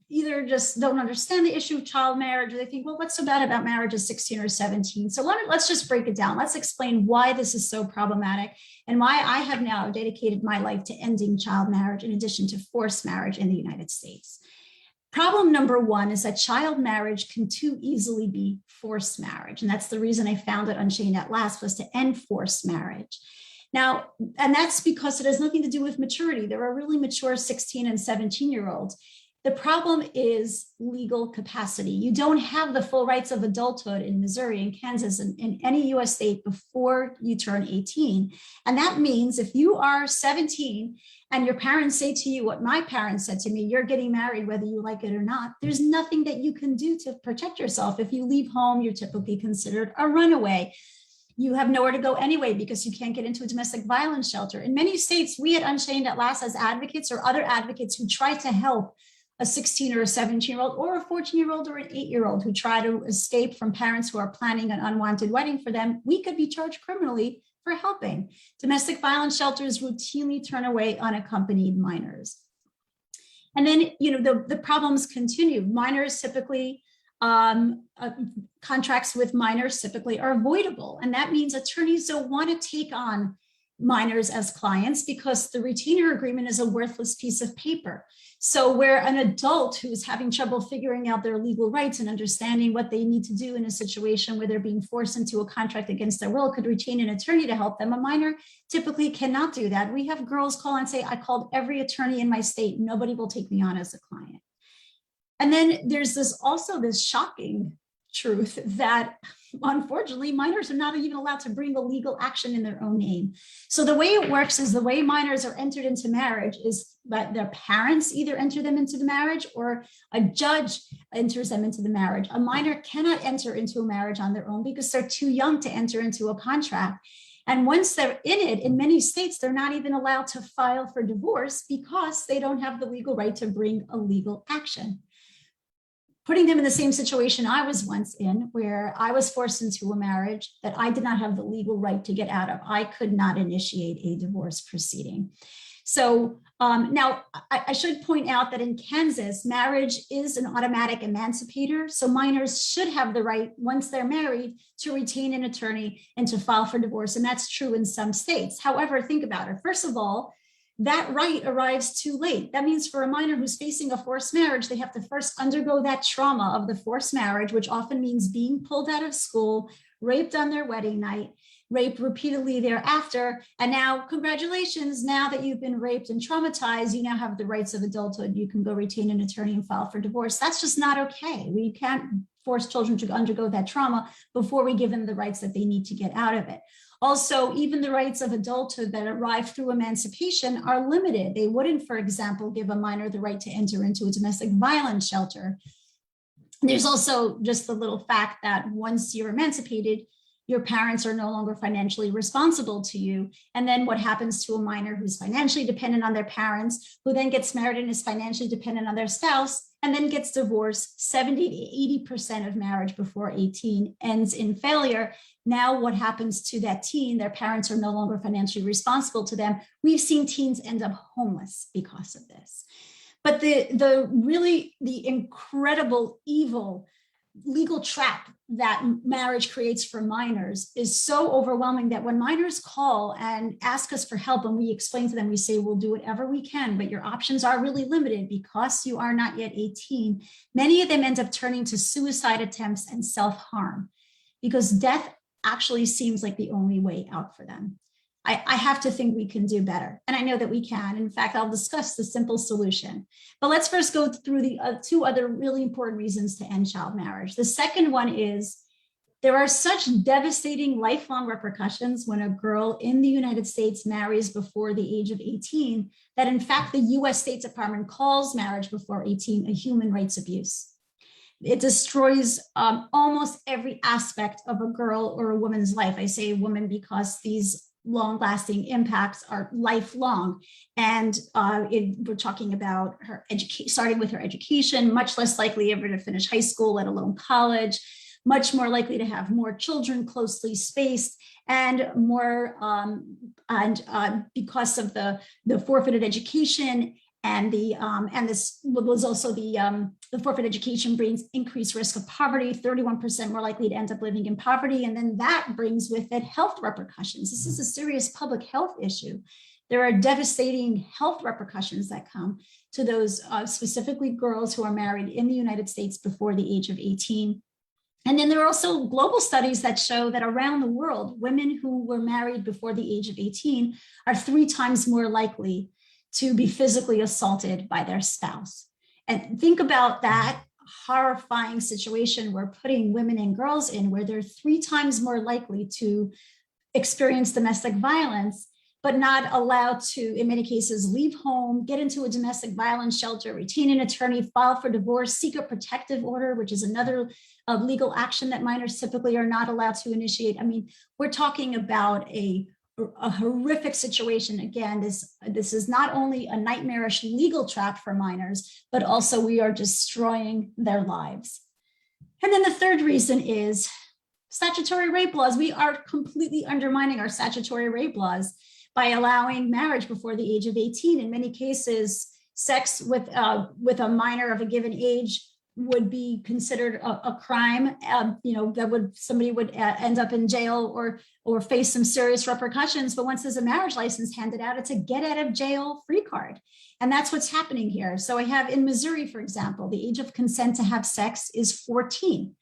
Speaker 10: either just don't understand the issue of child marriage, or they think, well, what's so bad about marriage at 16 or 17? So let's just break it down. Let's explain why this is so problematic and why I have now dedicated my life to ending child marriage in addition to forced marriage in the United States. Problem number one is that child marriage can too easily be forced marriage. And that's the reason I founded Unchained at Last, was to end forced marriage. Now, and that's because it has nothing to do with maturity. There are really mature 16 and 17-year-olds. The problem is legal capacity. You don't have the full rights of adulthood in Missouri and Kansas and in any US state before you turn 18. And that means if you are 17 and your parents say to you what my parents said to me, you're getting married whether you like it or not, there's nothing that you can do to protect yourself. If you leave home, you're typically considered a runaway. You have nowhere to go anyway because you can't get into a domestic violence shelter. In many states, we at Unchained at Last, as advocates or other advocates who try to help a 16 or a 17-year-old or a 14-year-old or an 8-year-old who try to escape from parents who are planning an unwanted wedding for them, we could be charged criminally for helping. Domestic violence shelters routinely turn away unaccompanied minors. And then, the problems continue. Minors typically, contracts with minors typically are avoidable. And that means attorneys don't want to take on minors as clients because the retainer agreement is a worthless piece of paper. So where an adult who is having trouble figuring out their legal rights and understanding what they need to do in a situation where they're being forced into a contract against their will could retain an attorney to help them, a minor typically cannot do that. We have girls call and say, I called every attorney in my state. Nobody will take me on as a client. And then there's also this shocking truth that unfortunately minors are not even allowed to bring a legal action in their own name. So the way it works is the way minors are entered into marriage is that their parents either enter them into the marriage or a judge enters them into the marriage. A minor cannot enter into a marriage on their own because they're too young to enter into a contract. And once they're in it, in many states, they're not even allowed to file for divorce because they don't have the legal right to bring a legal action. Putting them in the same situation I was once in, where I was forced into a marriage that I did not have the legal right to get out of. I could not initiate a divorce proceeding. So now I should point out that in Kansas, marriage is an automatic emancipator. So minors should have the right, once they're married, to retain an attorney and to file for divorce. And that's true in some states. However, think about it. First of all, that right arrives too late. That means for a minor who's facing a forced marriage, they have to first undergo that trauma of the forced marriage, which often means being pulled out of school, raped on their wedding night, raped repeatedly thereafter. And now, congratulations, now that you've been raped and traumatized, you now have the rights of adulthood. You can go retain an attorney and file for divorce. That's just not okay. We can't force children to undergo that trauma before we give them the rights that they need to get out of it. Also, even the rights of adulthood that arrive through emancipation are limited. They wouldn't, for example, give a minor the right to enter into a domestic violence shelter. There's also just the little fact that once you're emancipated, your parents are no longer financially responsible to you. And then what happens to a minor who's financially dependent on their parents, who then gets married and is financially dependent on their spouse, and then gets divorced? 70 to 80% of marriage before 18 ends in failure. Now what happens to that teen? Their parents are no longer financially responsible to them. We've seen teens end up homeless because of this. But the incredible evil legal trap that marriage creates for minors is so overwhelming that when minors call and ask us for help and we explain to them, we say, we'll do whatever we can, but your options are really limited because you are not yet 18. Many of them end up turning to suicide attempts and self-harm because death actually seems like the only way out for them. I have to think we can do better. And I know that we can. In fact, I'll discuss the simple solution. But let's first go through the two other really important reasons to end child marriage. The second one is there are such devastating lifelong repercussions when a girl in the United States marries before the age of 18 that in fact the US State Department calls marriage before 18 a human rights abuse. It destroys almost every aspect of a girl or a woman's life. I say woman because these long-lasting impacts are lifelong. And we're talking about her education, starting with her education, much less likely ever to finish high school, let alone college, much more likely to have more children closely spaced, and more, because of the forfeited education and this was also the forfeit education brings increased risk of poverty, 31% more likely to end up living in poverty. And then that brings with it health repercussions. This is a serious public health issue. There are devastating health repercussions that come to those specifically girls who are married in the United States before the age of 18. And then there are also global studies that show that around the world, women who were married before the age of 18 are 3 times more likely to be physically assaulted by their spouse. And think about that horrifying situation we're putting women and girls in, where they're 3 times more likely to experience domestic violence, but not allowed to, in many cases, leave home, get into a domestic violence shelter, retain an attorney, file for divorce, seek a protective order, which is another legal action that minors typically are not allowed to initiate. I mean, we're talking about a horrific situation. Again, this is not only a nightmarish legal trap for minors, but also we are destroying their lives. And then the third reason is statutory rape laws. We are completely undermining our statutory rape laws by allowing marriage before the age of 18. In many cases, sex with a minor of a given age would be considered a crime. Somebody would end up in jail or face some serious repercussions. But once there's a marriage license handed out, it's a get out of jail free card. And that's what's happening here. So I have in Missouri, for example, the age of consent to have sex is 14.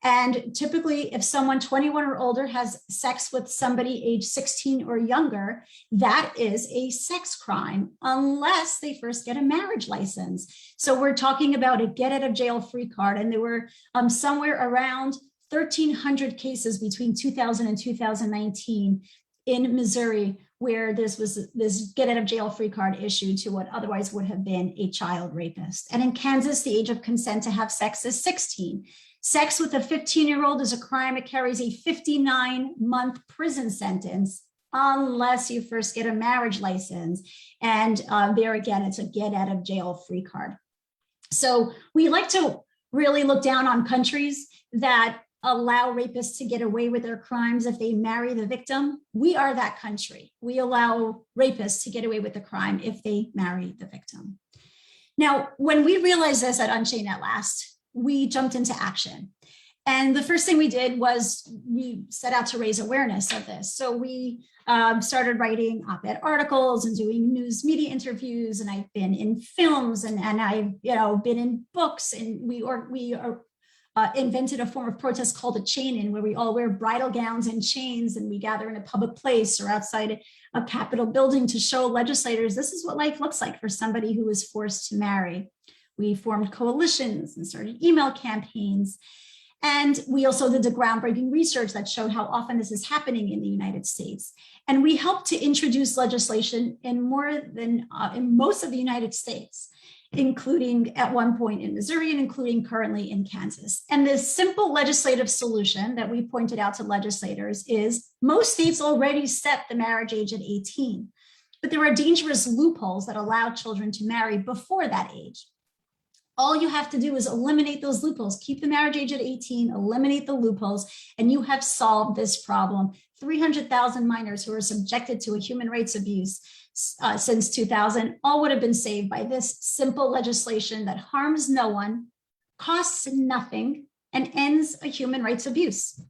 Speaker 10: And typically, if someone 21 or older has sex with somebody age 16 or younger, that is a sex crime unless they first get a marriage license. So we're talking about a get out of jail free card. And there were somewhere around 1,300 cases between 2000 and 2019 in Missouri where this get out of jail free card issued to what otherwise would have been a child rapist. And in Kansas, the age of consent to have sex is 16. Sex with a 15-year-old is a crime. It carries a 59-month prison sentence unless you first get a marriage license. And there again, it's a get out of jail free card. So we like to really look down on countries that allow rapists to get away with their crimes if they marry the victim. We are that country. We allow rapists to get away with the crime if they marry the victim. Now, when we realized this at Unchained at Last, we jumped into action. And the first thing we did was we set out to raise awareness of this. So we started writing op-ed articles and doing news media interviews, and I've been in films and I've been in books, and we invented a form of protest called a chain-in, where we all wear bridal gowns and chains, and we gather in a public place or outside a Capitol building to show legislators this is what life looks like for somebody who is forced to marry. We formed coalitions and started email campaigns. And we also did the groundbreaking research that showed how often this is happening in the United States. And we helped to introduce legislation in most of the United States, including at one point in Missouri and including currently in Kansas. And this simple legislative solution that we pointed out to legislators is most states already set the marriage age at 18, but there are dangerous loopholes that allow children to marry before that age. All you have to do is eliminate those loopholes, keep the marriage age at 18, eliminate the loopholes, and you have solved this problem. 300,000 minors who are subjected to a human rights abuse since 2000 all would have been saved by this simple legislation that harms no one, costs nothing, and ends a human rights abuse.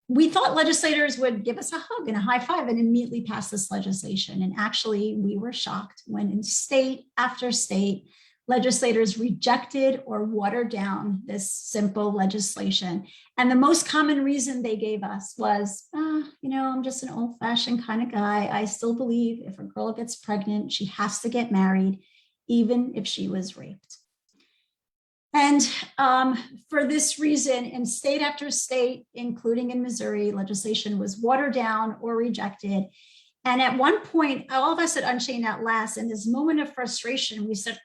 Speaker 10: We thought legislators would give us a hug and a high five and immediately pass this legislation. And actually, we were shocked when in state after state, legislators rejected or watered down this simple legislation. And the most common reason they gave us was, I'm just an old-fashioned kind of guy. I still believe if a girl gets pregnant, she has to get married, even if she was raped. And for this reason, in state after state, including in Missouri, legislation was watered down or rejected. And at one point, all of us at Unchained at Last, in this moment of frustration, we said,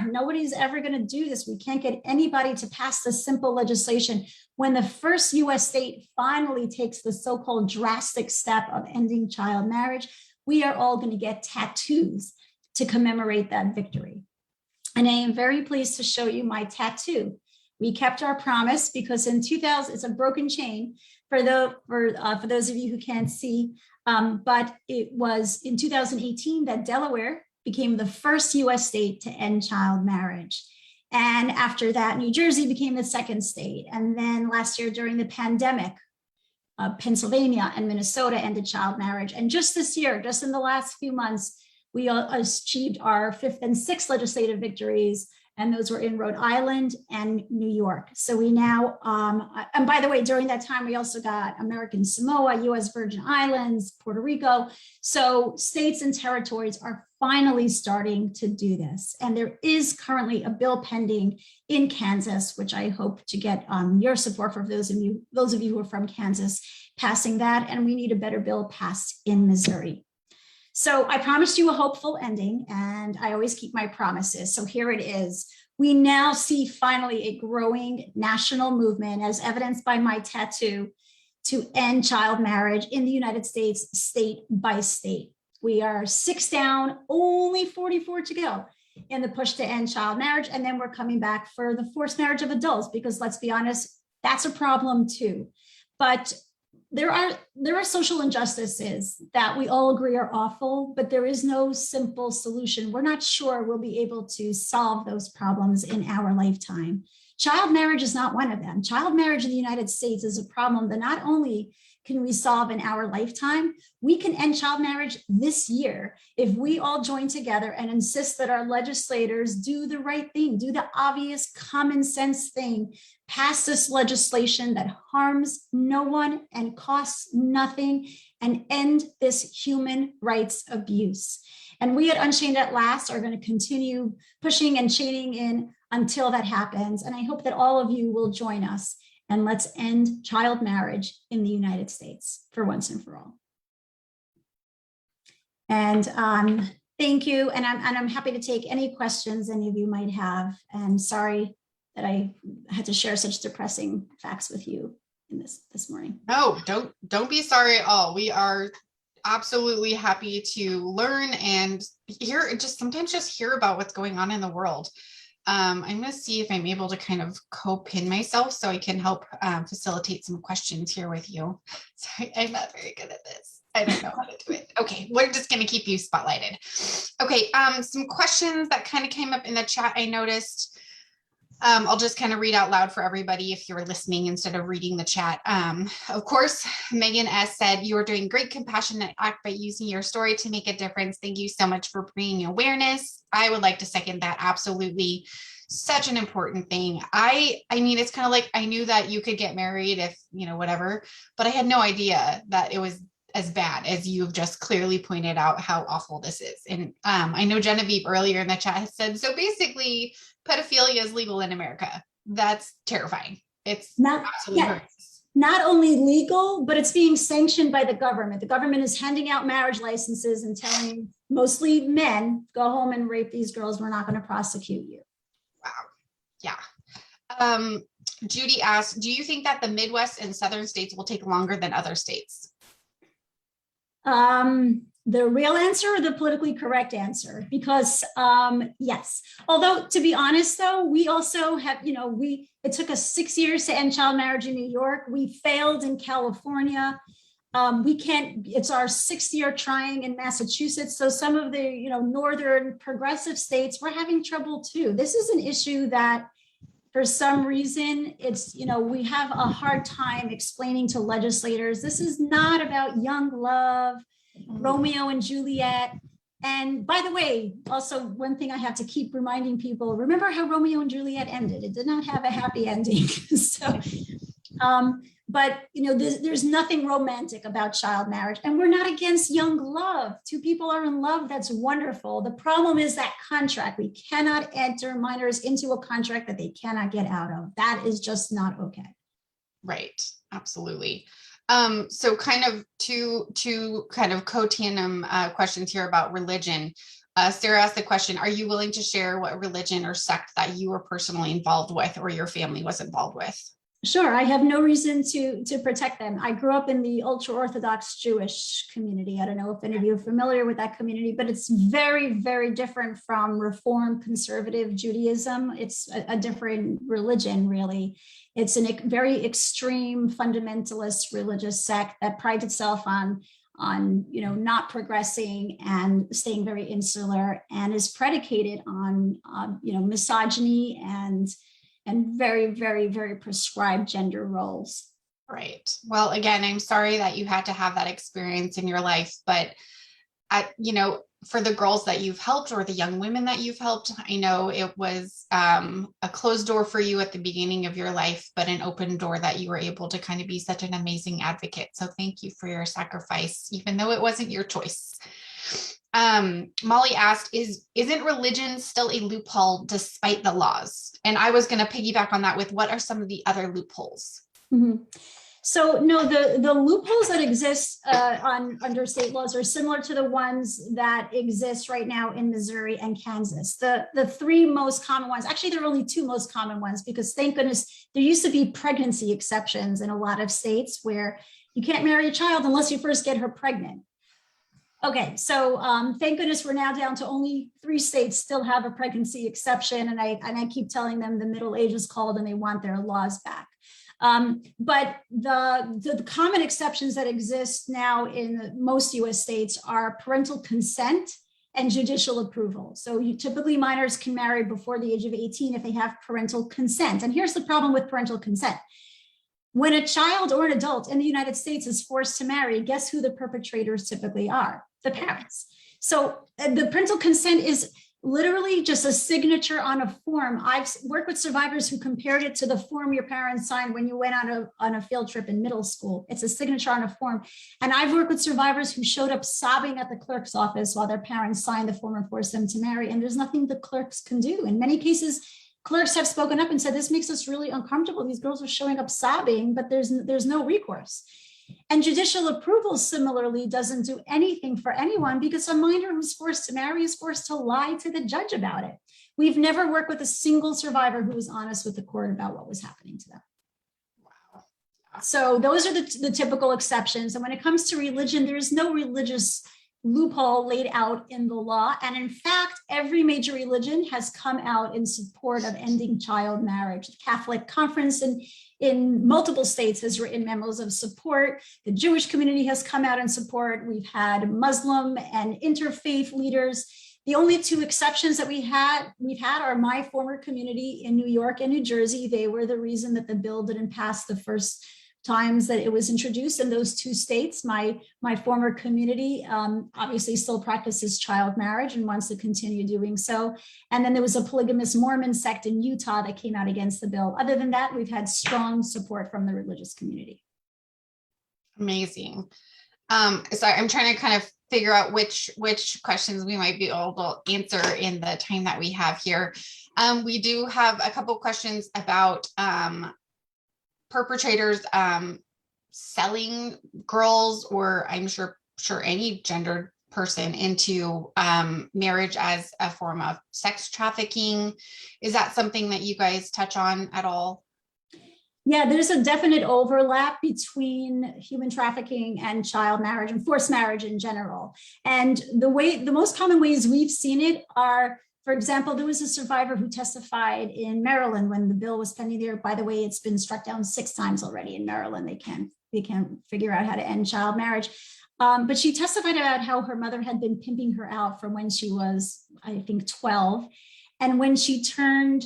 Speaker 10: nobody's ever going to do this. We can't get anybody to pass this simple legislation. When the first US state finally takes the so-called drastic step of ending child marriage, we are all going to get tattoos to commemorate that victory. And I am very pleased to show you my tattoo. We kept our promise because in 2000, it's a broken chain for those of you who can't see. But it was in 2018 that Delaware became the first US state to end child marriage. And after that, New Jersey became the second state. And then last year during the pandemic, Pennsylvania and Minnesota ended child marriage. And just this year, just in the last few months, we achieved our fifth and sixth legislative victories. And those were in Rhode Island and New York. So we now, and by the way, during that time, we also got American Samoa, US Virgin Islands, Puerto Rico. So states and territories are finally starting to do this. And there is currently a bill pending in Kansas, which I hope to get your support for those of you who are from Kansas, passing that. And we need a better bill passed in Missouri. So I promised you a hopeful ending, and I always keep my promises. So here it is. We now see finally a growing national movement, as evidenced by my tattoo, to end child marriage in the United States, state by state. We are 6 down, only 44 to go in the push to end child marriage. And then we're coming back for the forced marriage of adults, because let's be honest, that's a problem too. But there are social injustices that we all agree are awful, but there is no simple solution. We're not sure we'll be able to solve those problems in our lifetime. Child marriage is not one of them. Child marriage in the United States is a problem that not only can we solve in our lifetime, we can end child marriage this year if we all join together and insist that our legislators do the right thing, do the obvious common sense thing, pass this legislation that harms no one and costs nothing, and end this human rights abuse. And we at Unchained at Last are going to continue pushing and chaining in until that happens. And I hope that all of you will join us, and let's end child marriage in the United States for once and for all. And thank you. And I'm happy to take any questions any of you might have. And sorry that I had to share such depressing facts with you in this morning.
Speaker 2: No, don't be sorry at all. We are absolutely happy to learn and sometimes hear about what's going on in the world. I'm going to see if I'm able to kind of co-pin myself so I can help facilitate some questions here with you. Sorry, I'm not very good at this. I don't know how to do it. Okay, we're just going to keep you spotlighted. Okay, some questions that kind of came up in the chat I noticed. I'll just kind of read out loud for everybody if you're listening instead of reading the chat. Of course, Megan S. said, you are doing great compassionate act by using your story to make a difference. Thank you so much for bringing awareness. I would like to second that. Absolutely. Such an important thing. I mean, it's kind of like, I knew that you could get married if, whatever, but I had no idea that it was as bad as you've just clearly pointed out how awful this is. And I know Genevieve earlier in the chat has said, so basically pedophilia is legal in America. That's terrifying. It's absolutely horrendous.
Speaker 10: Not only legal, but it's being sanctioned by the government. The government is handing out marriage licenses and telling mostly men, go home and rape these girls. We're not going to prosecute you.
Speaker 2: Wow. Yeah. Judy asked, do you think that the Midwest and Southern states will take longer than other states?
Speaker 10: The real answer or the politically correct answer? Because yes, although to be honest though, we also have, it took us 6 years to end child marriage in New York. We failed in California. It's our 6th year trying in Massachusetts. So some of the, northern progressive states, we're having trouble too. This is an issue that for some reason, it's, we have a hard time explaining to legislators, this is not about young love, Romeo and Juliet. And by the way, also one thing I have to keep reminding people, remember how Romeo and Juliet ended. It did not have a happy ending. But there's nothing romantic about child marriage, and we're not against young love. Two people are in love, that's wonderful. The problem is that contract. We cannot enter minors into a contract that they cannot get out of. That is just not okay.
Speaker 2: Right, absolutely. So kind of two kind of co-tandem questions here about religion. Sarah asked the question, are you willing to share what religion or sect that you were personally involved with or your family was involved with?
Speaker 10: Sure, I have no reason to protect them. I grew up in the ultra-Orthodox Jewish community. I don't know if any of you are familiar with that community, but it's very, very different from Reform conservative Judaism. It's a different religion, really. It's a very extreme fundamentalist religious sect that prides itself on not progressing and staying very insular, and is predicated on misogyny and very, very, very prescribed gender roles.
Speaker 2: Right. Well, again, I'm sorry that you had to have that experience in your life, but for the girls that you've helped or the young women that you've helped, I know it was a closed door for you at the beginning of your life, but an open door that you were able to kind of be such an amazing advocate. So thank you for your sacrifice, even though it wasn't your choice. Molly asked, isn't religion still a loophole despite the laws? And I was going to piggyback on that with, what are some of the other loopholes?
Speaker 10: Mm-hmm. So no, the loopholes that exist under state laws are similar to the ones that exist right now in Missouri and Kansas. The three most common ones, actually there are only two most common ones, because thank goodness there used to be pregnancy exceptions in a lot of states where you can't marry a child unless you first get her pregnant. Okay, so thank goodness we're now down to only 3 states still have a pregnancy exception, and I keep telling them the Middle Age is called and they want their laws back. But the common exceptions that exist now in most US states are parental consent and judicial approval. So typically minors can marry before the age of 18 if they have parental consent. And here's the problem with parental consent. When a child or an adult in the United States is forced to marry, guess who the perpetrators typically are? The parents. So the parental consent is literally just a signature on a form. I've worked with survivors who compared it to the form your parents signed when you went on a field trip in middle school. It's a signature on a form. And I've worked with survivors who showed up sobbing at the clerk's office while their parents signed the form and forced them to marry. And there's nothing the clerks can do. In many cases, clerks have spoken up and said, this makes us really uncomfortable. These girls are showing up sobbing, but there's no recourse. And judicial approval similarly doesn't do anything for anyone, because a minor who's forced to marry is forced to lie to the judge about it. We've never worked with a single survivor who was honest with the court about what was happening to them. Wow. So those are the typical exceptions. And when it comes to religion, there's no religious loophole laid out in the law. And in fact, every major religion has come out in support of ending child marriage. The Catholic Conference in multiple states has written memos of support. The Jewish community has come out in support. We've had Muslim and interfaith leaders. The only two exceptions that we've had are my former community in New York and New Jersey. They were the reason that the bill didn't pass the first times that it was introduced in those two states. My former community obviously still practices child marriage and wants to continue doing so. And then there was a polygamous Mormon sect in Utah that came out against the bill. Other than that, we've had strong support from the religious community.
Speaker 2: Amazing. So I'm trying to kind of figure out which questions we might be able to answer in the time that we have here. We do have a couple questions about perpetrators selling girls, or I'm sure any gendered person, into marriage as a form of sex trafficking. Is that something that you guys touch on at all?
Speaker 10: Yeah, there's a definite overlap between human trafficking and child marriage and forced marriage in general. And the most common ways we've seen it are, for example, there was a survivor who testified in Maryland when the bill was pending there. By the way, it's been struck down 6 times already in Maryland. They can't figure out how to end child marriage. But she testified about how her mother had been pimping her out from when she was, I think, 12. And when she turned,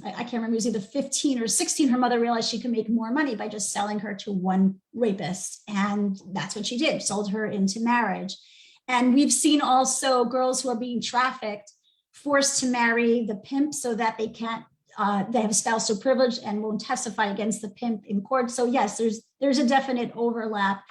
Speaker 10: I can't remember, it was either 15 or 16, her mother realized she could make more money by just selling her to one rapist. And that's what she did, sold her into marriage. And we've seen also girls who are being trafficked, forced to marry the pimp so that they can't, they have spousal privilege and won't testify against the pimp in court. So yes, there's a definite overlap.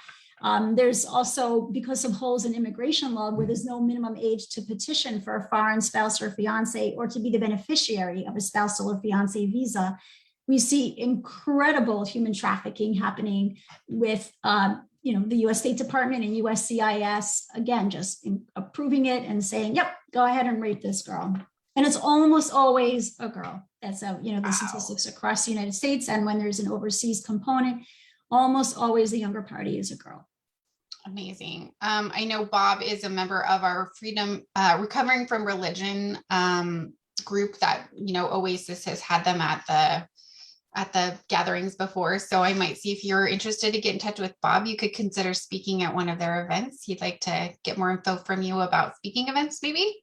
Speaker 10: There's also, because of holes in immigration law where there's no minimum age to petition for a foreign spouse or fiance or to be the beneficiary of a spousal or fiance visa, we see incredible human trafficking happening with the U.S. State Department and USCIS, again, just approving it and saying, yep, go ahead and rape this girl. And it's almost always a girl. That's the statistics across the United States. And when there's an overseas component, almost always the younger party is a girl.
Speaker 2: Amazing. I know Bob is a member of our Freedom Recovering from Religion group that, Oasis has had them at the gatherings before. So I might see if you're interested to get in touch with Bob, you could consider speaking at one of their events. He'd like to get more info from you about speaking events, maybe.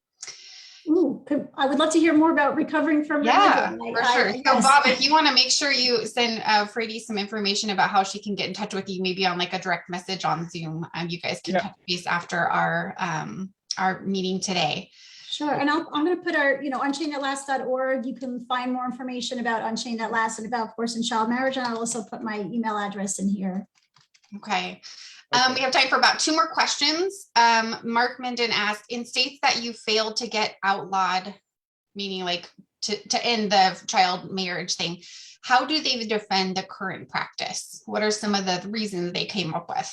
Speaker 10: Ooh, I would love to hear more about recovering from religion.
Speaker 2: For sure. So Bob, if you want to make sure you send Fraidy some information about how she can get in touch with you, maybe on like a direct message on Zoom, you guys can touch base after our meeting today.
Speaker 10: Sure. And I'm going to put our, unchained@last.org. You can find more information about Unchained at Last and about forced and child marriage. And I'll also put my email address in here.
Speaker 2: Okay. We have time for about 2 more questions. Mark Minden asked, in states that you failed to get outlawed, meaning like to end the child marriage thing, how do they defend the current practice? What are some of the reasons they came up with?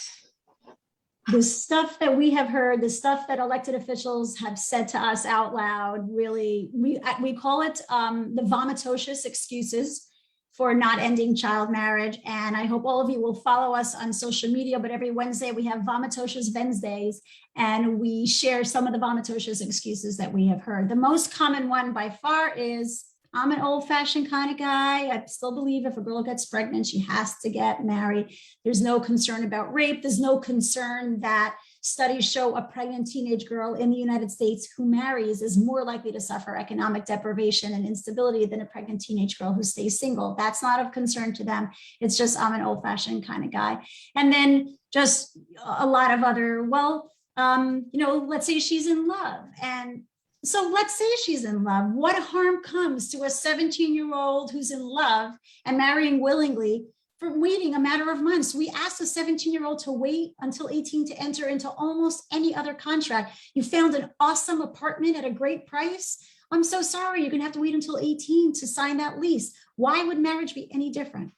Speaker 10: The stuff that we have heard, the stuff that elected officials have said to us out loud, really, we call it the vomitocious excuses for not ending child marriage. And I hope all of you will follow us on social media, but every Wednesday we have Vomitocious Wednesdays, and we share some of the vomitocious excuses that we have heard. The most common one by far is, I'm an old-fashioned kind of guy. I still believe if a girl gets pregnant, she has to get married. There's no concern about rape. There's no concern that studies show a pregnant teenage girl in the United States who marries is more likely to suffer economic deprivation and instability than a pregnant teenage girl who stays single. That's not of concern to them. It's just, I'm an old-fashioned kind of guy. And then just a lot of other, let's say she's in love. And so let's say she's in love. What harm comes to a 17-year-old who's in love and marrying willingly for waiting a matter of months? We asked a 17-year-old to wait until 18 to enter into almost any other contract. You found an awesome apartment at a great price. I'm so sorry, you're gonna have to wait until 18 to sign that lease. Why would marriage be any different?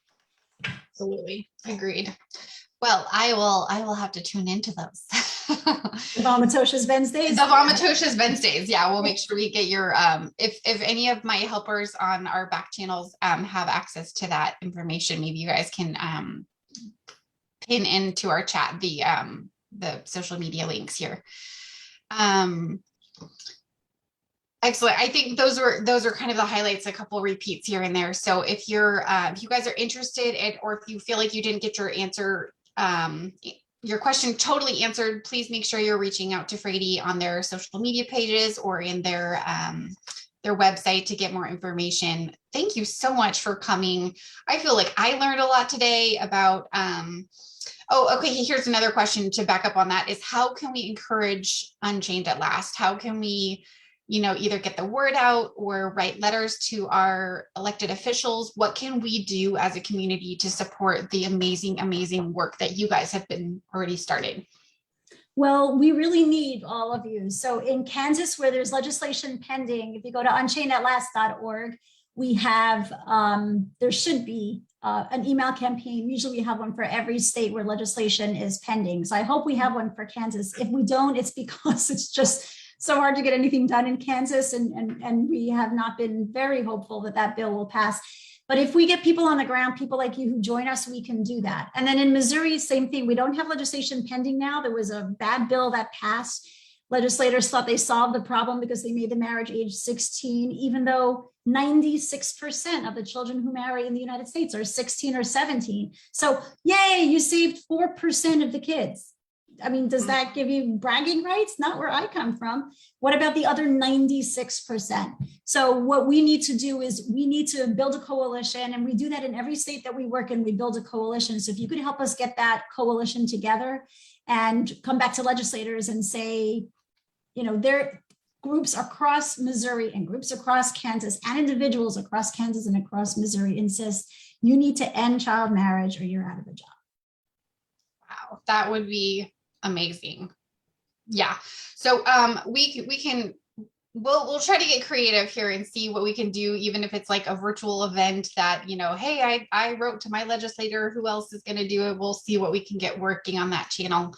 Speaker 2: Absolutely, agreed. Well, I will have to tune into those.
Speaker 10: The Vomitocious Wednesdays.
Speaker 2: The Vomitocious Wednesdays. Yeah, we'll make sure we get your if any of my helpers on our back channels have access to that information, maybe you guys can pin into our chat the social media links here. Excellent. I think those are kind of the highlights, a couple of repeats here and there. So if you guys are interested in, or if you feel like you didn't get your answer your question totally answered, please make sure you're reaching out to Fraidy on their social media pages or in their website to get more information. Thank you so much for coming. I feel like I learned a lot today about, oh, okay, here's another question to back up on that is how can we encourage Unchained at Last? How can we, either get the word out or write letters to our elected officials? What can we do as a community to support the amazing, amazing work that you guys have been already started?
Speaker 10: Well, we really need all of you. So in Kansas, where there's legislation pending, if you go to unchainedAtlast.org, we have, there should be an email campaign. Usually we have one for every state where legislation is pending. So I hope we have one for Kansas. If we don't, it's because it's just so hard to get anything done in Kansas, and we have not been very hopeful that that bill will pass. But if we get people on the ground, people like you who join us, we can do that. And then in Missouri, same thing. We don't have legislation pending now. There was a bad bill that passed. Legislators thought they solved the problem because they made the marriage age 16, even though 96% of the children who marry in the United States are 16 or 17. So yay, you saved 4% of the kids. I mean, does that give you bragging rights? Not where I come from. What about the other 96%? So what we need to do is we need to build a coalition, and we do that in every state that we work in. We build a coalition. So if you could help us get that coalition together and come back to legislators and say, there groups across Missouri and groups across Kansas and individuals across Kansas and across Missouri insist you need to end child marriage or you're out of a job.
Speaker 2: Wow, that would be amazing. Yeah. So we'll try to get creative here and see what we can do, even if it's like a virtual event that, hey, I wrote to my legislator, who else is going to do it? We'll see what we can get working on that channel.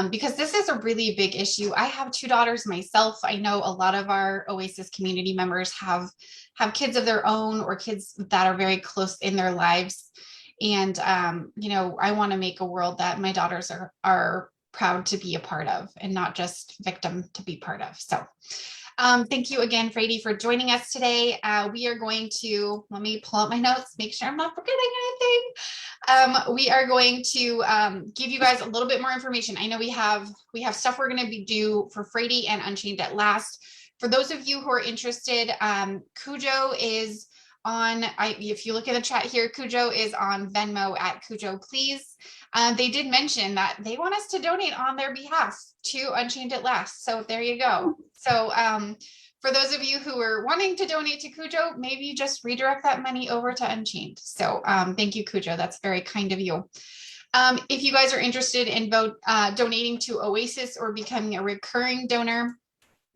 Speaker 2: Because this is a really big issue. I have 2 daughters myself. I know a lot of our Oasis community members have kids of their own or kids that are very close in their lives. And, I want to make a world that my daughters are proud to be a part of and not just victim to be part of. So thank you again, Fraidy, for joining us today. We are going to, let me pull out my notes, make sure I'm not forgetting anything. We are going to give you guys a little bit more information. I know we have stuff we're going to be due for Fraidy and Unchained at Last. For those of you who are interested, Cujo is on, if you look in the chat here, Cujo is on Venmo at Cujo Please. They did mention that they want us to donate on their behalf to Unchained at Last. So there you go. So for those of you who are wanting to donate to Cujo, maybe just redirect that money over to Unchained. So thank you, Cujo. That's very kind of you. If you guys are interested in donating to Oasis or becoming a recurring donor,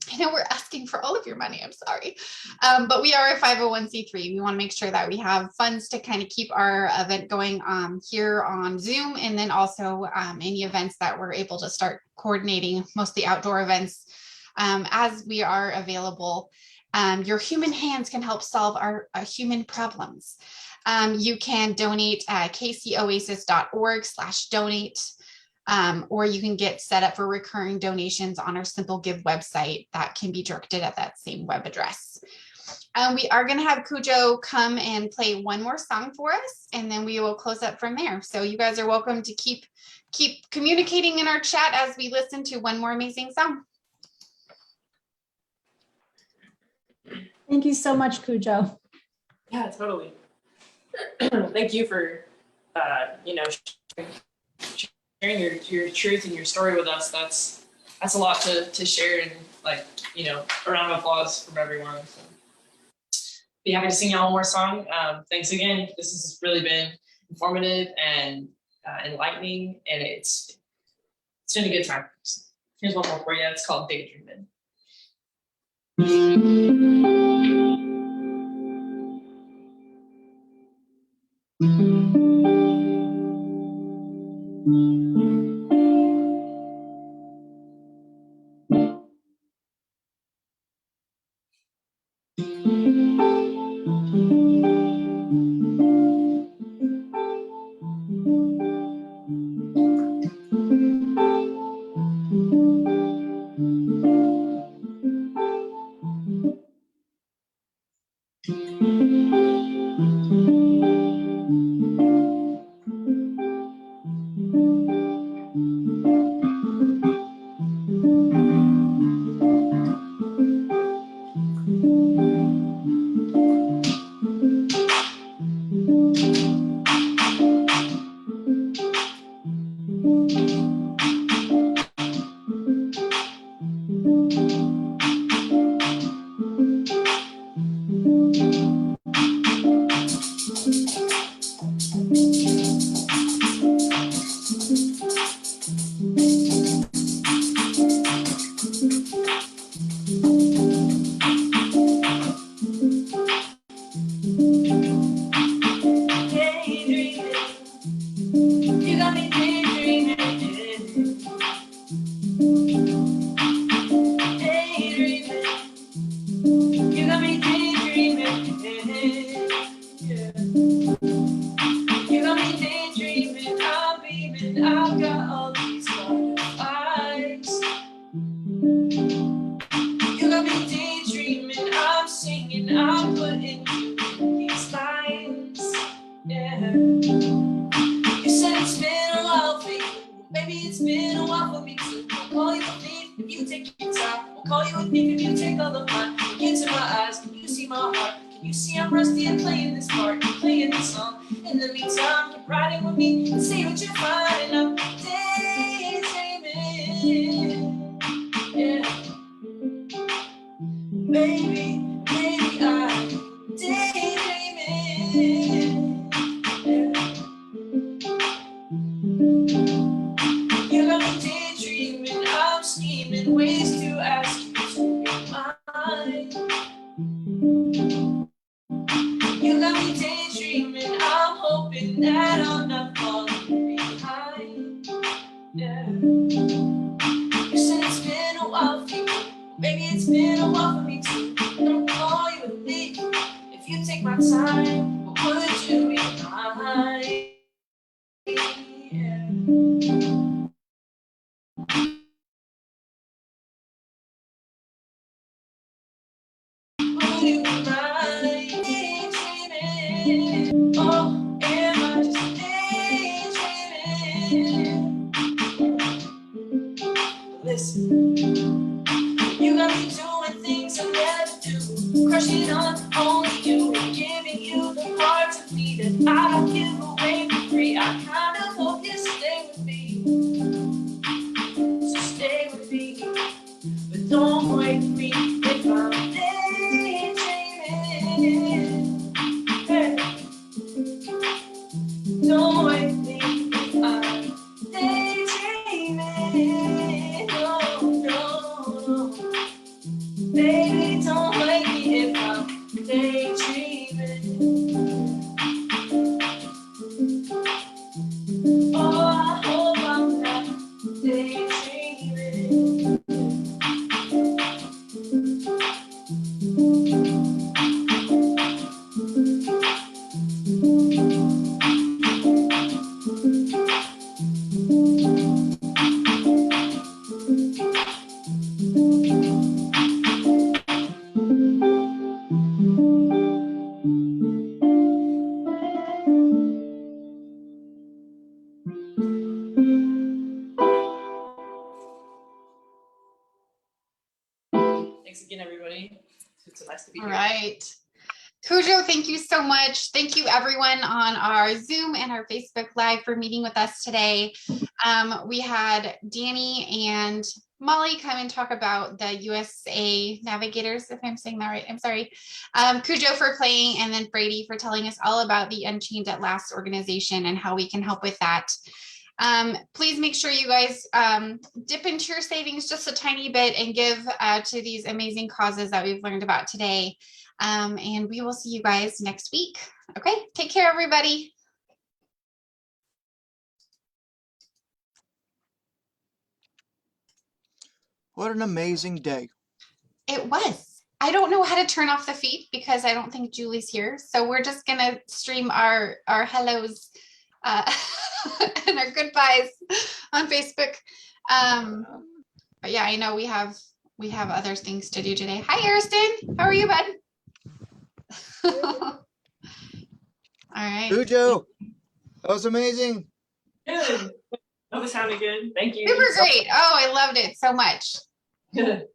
Speaker 2: I know we're asking for all of your money, I'm sorry, but we are a 501c3. We want to make sure that we have funds to kind of keep our event going here on Zoom, and then also any events that we're able to start coordinating, mostly outdoor events, as we are available. Your human hands can help solve our human problems. You can donate at kcoasis.org/donate. Or you can get set up for recurring donations on our Simple Give website that can be directed at that same web address. We are going to have Cujo come and play one more song for us, and then we will close up from there. So you guys are welcome to keep communicating in our chat as we listen to one more amazing song.
Speaker 10: Thank you so much, Cujo.
Speaker 3: Yeah, totally. Thank you for, sharing your truth and your story with us. That's a lot to share, and a round of applause from everyone. So, be happy to sing y'all one more song. Thanks again. This has really been informative and enlightening, and it's been a good time. So here's one more for you. It's called Daydreaming.
Speaker 4: If you take your time, we'll call you a thief if you take all the fun. Look into my eyes, can you see my heart? Can you see I'm rusty at playing this part, playing this song? In the meantime, keep riding with me and see what you find. I'm daydreaming, yeah. Baby, baby, I'm daydreaming, yeah. You got me daydreaming, I'm scheming ways to ask you to be mine. You got me daydreaming, I'm hoping that I'm not falling behind. Yeah. You said it's been a while for you, maybe it's been a while for me too. Don't call you a thief if you take my time, but would you be mine? Yeah. Would you be mine? Daydreaming. Oh, am I just daydreaming? Listen, you got me doing things I never do, crushing on only you, and giving you the parts of me that I don't give away for free. I kind of hope you stay with me, so stay with me, but don't wake me if I'm daydreaming. Hey, don't wake me if I'm daydreaming. No, no, no. Baby, don't wake me if I'm daydreaming. Oh, I hope I'm not daydreaming.
Speaker 3: Thanks again, everybody. It's so nice to be
Speaker 2: All
Speaker 3: here.
Speaker 2: right. Cujo, thank you so much. Thank you everyone on our Zoom and our Facebook Live for meeting with us today. We had Danny and Molly come and talk about the USA Navigators, if I'm saying that right. I'm sorry. Cujo for playing, and then Fraidy for telling us all about the Unchained at Last organization and how we can help with that. Please make sure you guys dip into your savings just a tiny bit and give to these amazing causes that we've learned about today. And we will see you guys next week. Okay, take care, everybody.
Speaker 5: What an amazing day.
Speaker 2: It was. I don't know how to turn off the feed because I don't think Julie's here. So we're just gonna stream our hellos and our goodbyes on Facebook. But yeah, I know we have other things to do today. Hi, Ariston. How are you, bud? All right.
Speaker 5: Cujo, that was amazing.
Speaker 3: Good. That was sounded good. Thank you.
Speaker 2: Super great. Oh, I loved it so much.
Speaker 3: Good.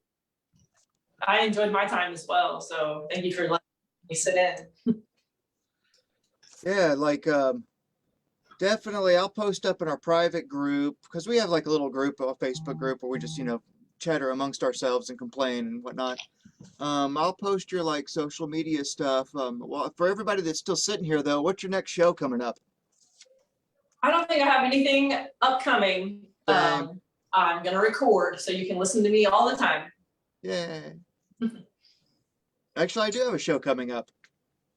Speaker 3: I enjoyed my time as well. So thank you for letting me sit in.
Speaker 5: Yeah, like definitely I'll post up in our private group because we have like a little group, a Facebook group where we just, chatter amongst ourselves and complain and whatnot. I'll post your like social media stuff. Well, for everybody that's still sitting here though, what's your next show coming up?
Speaker 3: I don't think I have anything upcoming.
Speaker 5: Same.
Speaker 3: I'm gonna record so you can listen to me all the time.
Speaker 5: Yay. Actually, I do have a show coming up.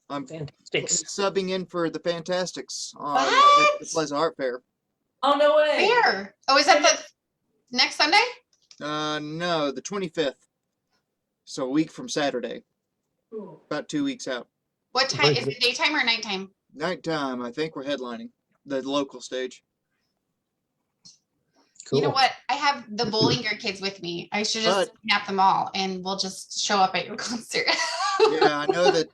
Speaker 5: I'm
Speaker 4: Fantastics.
Speaker 5: subbing in for the Fantastics on
Speaker 2: What?
Speaker 5: the Pleasant Art Fair.
Speaker 3: Oh, no way.
Speaker 2: Where? Oh, is that the next Sunday?
Speaker 5: No, the 25th. So a week from Saturday.
Speaker 3: Cool.
Speaker 5: About 2 weeks out.
Speaker 2: What time? Is it daytime or nighttime?
Speaker 5: Nighttime, I think we're headlining the local stage.
Speaker 2: You know what? I have the Bollinger kids with me. I should just kidnap them all and we'll just show up at your concert.
Speaker 5: Yeah, I know that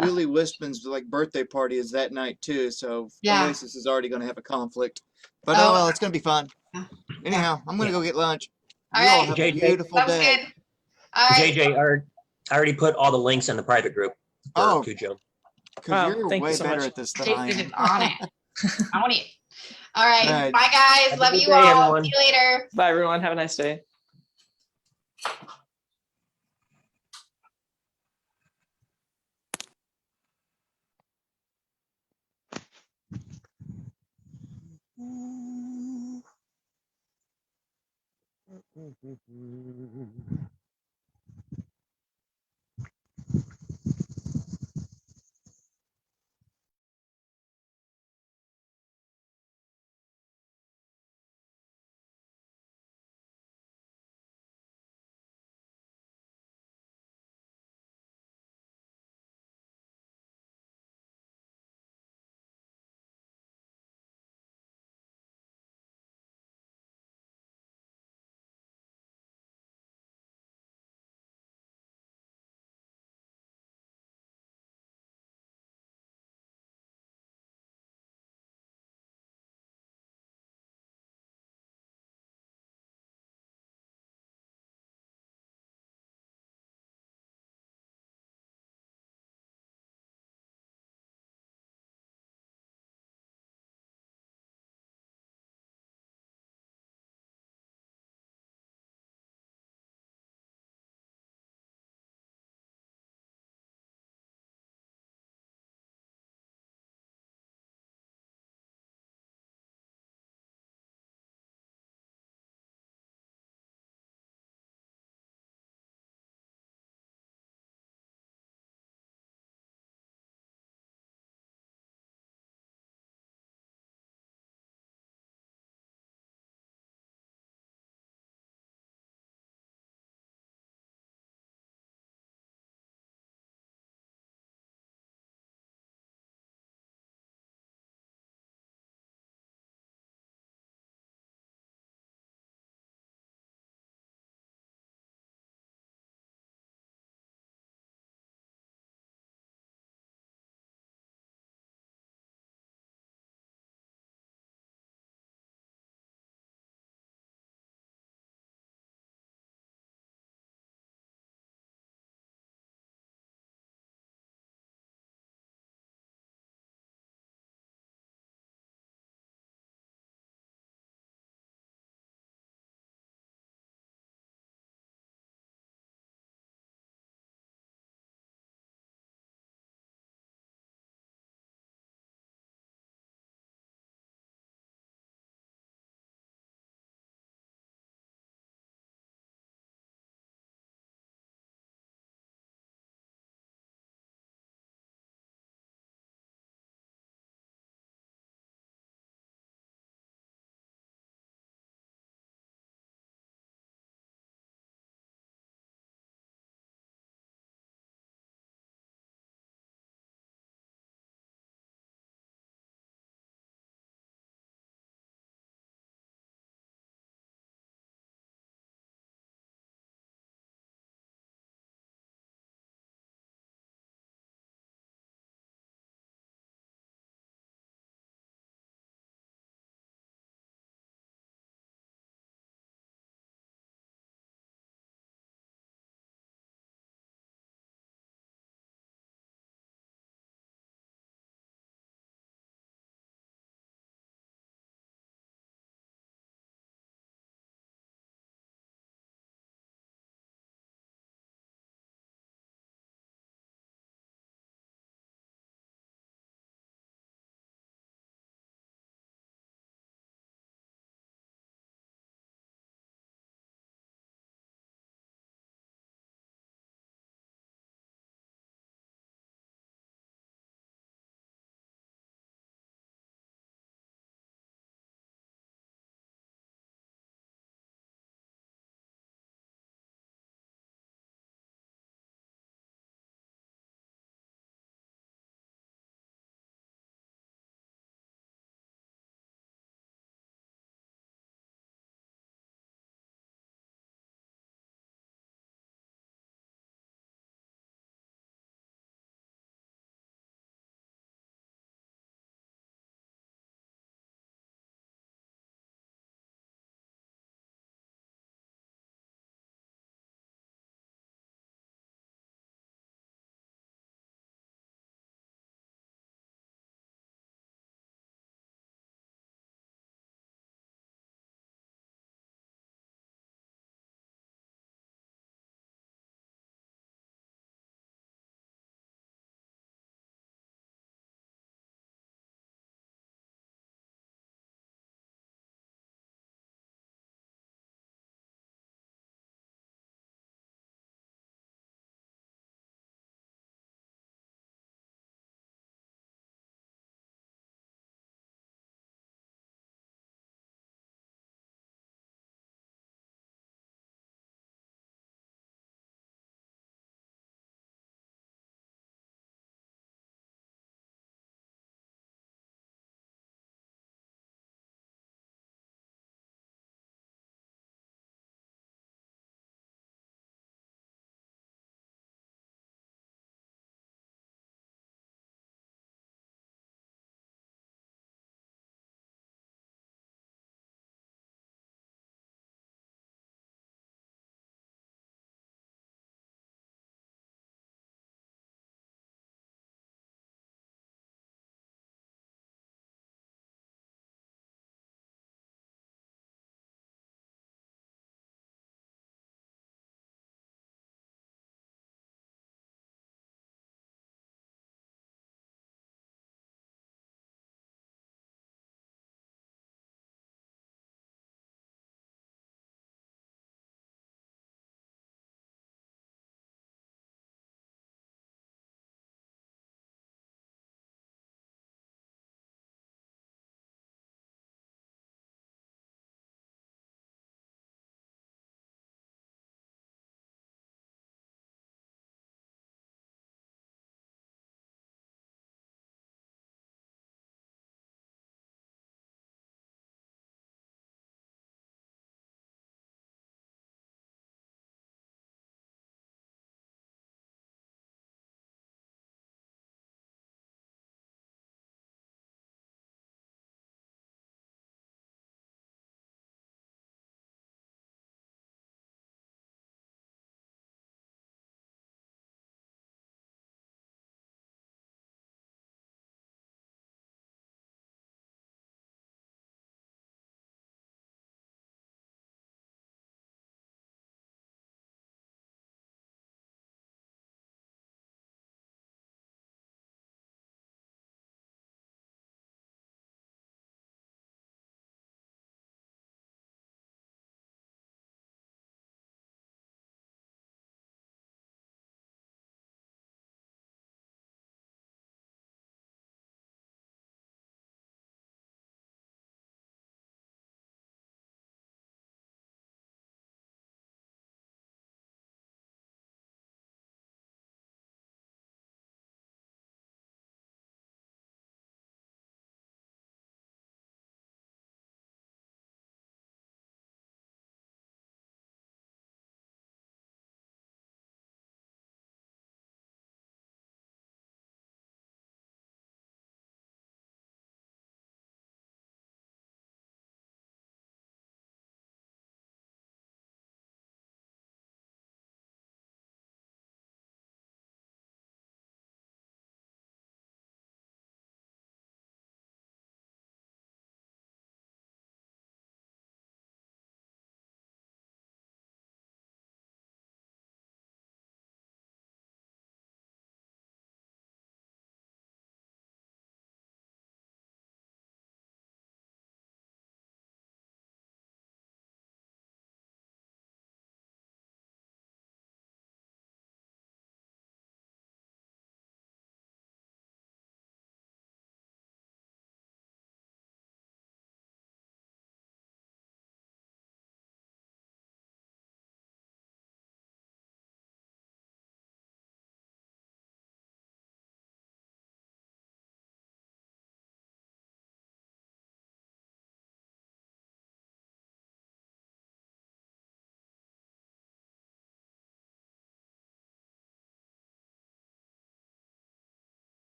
Speaker 5: Julie Wispman's like birthday party is that night too, so
Speaker 2: Yeah.
Speaker 5: Oasis is already going to have a conflict. But oh well, it's going to be fun.
Speaker 2: Yeah.
Speaker 5: Anyhow, I'm going to go get lunch.
Speaker 2: All
Speaker 5: You all
Speaker 2: right.
Speaker 5: have a
Speaker 11: JJ.
Speaker 5: beautiful
Speaker 2: Sounds
Speaker 5: day.
Speaker 2: good. All right.
Speaker 11: JJ, I already put all the links in the private group for
Speaker 5: Oh.
Speaker 11: Cujo.
Speaker 5: Because
Speaker 4: Oh,
Speaker 5: you're
Speaker 4: thank you
Speaker 5: way
Speaker 4: so
Speaker 5: better
Speaker 4: much.
Speaker 5: at this than I
Speaker 2: David is
Speaker 5: am.
Speaker 2: on it. On it. All right.
Speaker 5: Right.
Speaker 2: Bye, guys.
Speaker 11: Have a
Speaker 2: Love
Speaker 11: good
Speaker 2: you
Speaker 11: day,
Speaker 2: all.
Speaker 11: everyone.
Speaker 2: See you later.
Speaker 4: Bye, everyone. Have a nice day.
Speaker 11: Mm-hmm.